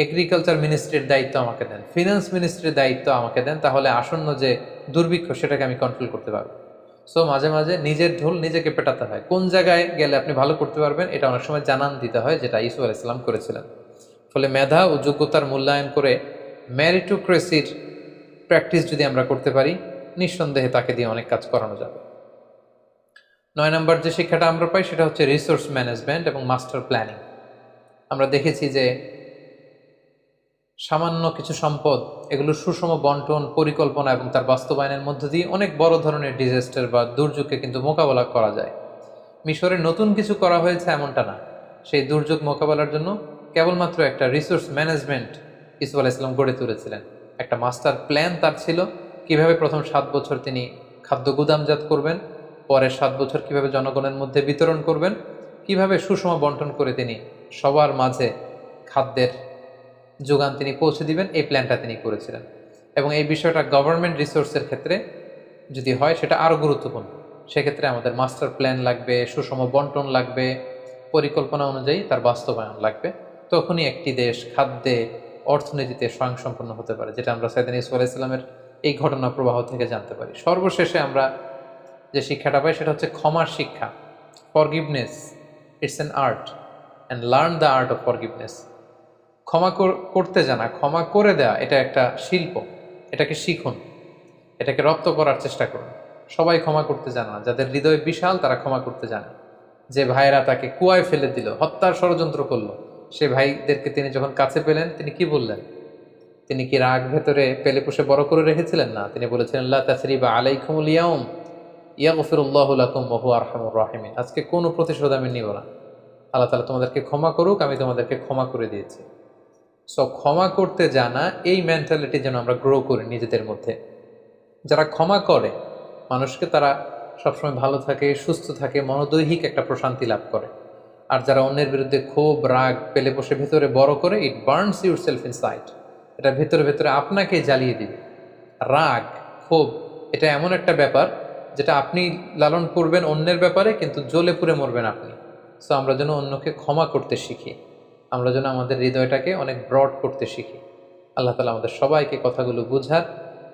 এগ্রিকালচার মিনিস্ট্রির দায়িত্ব আমাকে দেন, ফিনান্স মিনিস্ট্রির দায়িত্ব আমাকে দেন, তাহলে আসন্ন যে দুর্ভিক্ষ সেটাকে আমি কন্ট্রোল করতে পারবো। সো মাঝে মাঝে নিজের ঢোল নিজেকে পেটাতে হয়, কোন জায়গায় গেলে আপনি ভালো করতে পারবেন এটা অনেক সময় জানান দিতে হয়, যেটা ইউসুফ আলাইহিস সালাম করেছিলেন। ফলে মেধা ও যোগ্যতার মূল্যায়ন করে মেরিটোক্রেসির প্র্যাকটিস যদি আমরা করতে পারি, নিঃসন্দেহে তাকে দিয়ে অনেক কাজ করানো যাবে। 9 নম্বর যে শিক্ষাটা আমরা পাই সেটা হচ্ছে রিসোর্স ম্যানেজমেন্ট এবং মাস্টার প্ল্যানিং। আমরা দেখেছি যে সামান্য কিছু সম্পদ, এগুলো সুষম বন্টন, পরিকল্পনা এবং তার বাস্তবায়নের মধ্য দিয়ে অনেক বড় ধরনের ডিজাস্টার বা দুর্যোগকে কিন্তু মোকাবেলা করা যায়। মিশরে নতুন কিছু করা হয়েছে এমনটা না, সেই দুর্যোগ মোকাবেলার জন্য কেবলমাত্র একটা রিসোর্স ম্যানেজমেন্ট ইউসুফ আলাইহিস সালাম গড়ে তুলেছিলেন। একটা মাস্টার প্ল্যান তার ছিল, কিভাবে প্রথম 7 বছর তিনি খাদ্য গুদামজাত করবেন, পরের 7 বছর কিভাবে জনগণের মধ্যে বিতরণ করবেন, কিভাবে সুষম বন্টন করে তিনি সবার মাঝে খাদ্যের যোগান তিনি পৌঁছে দিবেন, এই প্ল্যানটা তিনি করেছিলেন। এবং এই বিষয়টা গভর্নমেন্ট রিসোর্সের ক্ষেত্রে যদি হয় সেটা আরও গুরুত্বপূর্ণ। সেক্ষেত্রে আমাদের মাস্টার প্ল্যান লাগবে, সুষম বন্টন লাগবে, পরিকল্পনা অনুযায়ী তার বাস্তবায়ন লাগবে। তখনই একটি দেশ খাদ্যে, অর্থনীতিতে স্বয়ংসম্পন্ন হতে পারে, যেটা আমরা সাইয়েদনা ইউসুফ আলাইহিস সালামের এই ঘটনা প্রবাহ থেকে জানতে পারি। সর্বশেষে আমরা যে শিক্ষাটা পাই সেটা হচ্ছে ক্ষমার শিক্ষা। Forgiveness, it's an art, and learn the art of forgiveness. ক্ষমা করতে জানা, ক্ষমা করে দেওয়া, এটা একটা শিল্প, এটাকে শিখুন, এটাকে রপ্ত করার চেষ্টা করুন। সবাই ক্ষমা করতে জানে না, যাদের হৃদয় বিশাল তারা ক্ষমা করতে জানে। যে ভাইরা তাকে কুয়ায় ফেলে দিল, হত্যার ষড়যন্ত্র করলো, সে ভাইদেরকে তিনি যখন কাছে পেলেন তিনি কি বললেন? তিনি কি রাগ ভেতরে পেলে পুষে বড় করে রেখেছিলেন? না, তিনি বলেছিলেন লা তাসরিবা আলাইকুমুল ইয়াউম ইয়াগফিরুল্লাহু লাকুম ওয়া হুয়া আরহামুর রাহিমিন। আজকে কোনো প্রতিশোধ আমি নিব না, আল্লাহ তাআলা তোমাদেরকে ক্ষমা করুক, আমি তোমাদেরকে ক্ষমা করে দিয়েছি। সো ক্ষমা করতে জানা, এই মেন্টালিটি যেন আমরা গ্রো করি নিজেদের মধ্যে। যারা ক্ষমা করে মানুষকে, তারা সবসময় ভালো থাকে, সুস্থ থাকে, মনোদৈহিক একটা প্রশান্তি লাভ করে। আর যারা অন্যের বিরুদ্ধে ক্ষোভ, রাগ পেলে বসে ভেতরে বড় করে, ইট বার্নস ইউর সেলফ ইনসাইড, এটা ভেতরে ভেতরে আপনাকে জ্বালিয়ে দিবে। রাগ, ক্ষোভ, এটা এমন একটা ব্যাপার যেটা আপনি লালন করবেন অন্যের ব্যাপারে, কিন্তু জ্বলে পুড়ে মরবেন আপনি। সো আমরা যেন অন্যকে ক্ষমা করতে শিখি, আমরা যেন আমাদের হৃদয়টাকে অনেক ব্রড করতে শিখি। আল্লাহ তাআলা আমাদের সবাইকে কথাগুলো বুঝার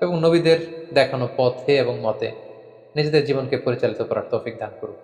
এবং নবীদের দেখানো পথে এবং মতে নিজেদের জীবনকে পরিচালিত করার তৌফিক দান করুক।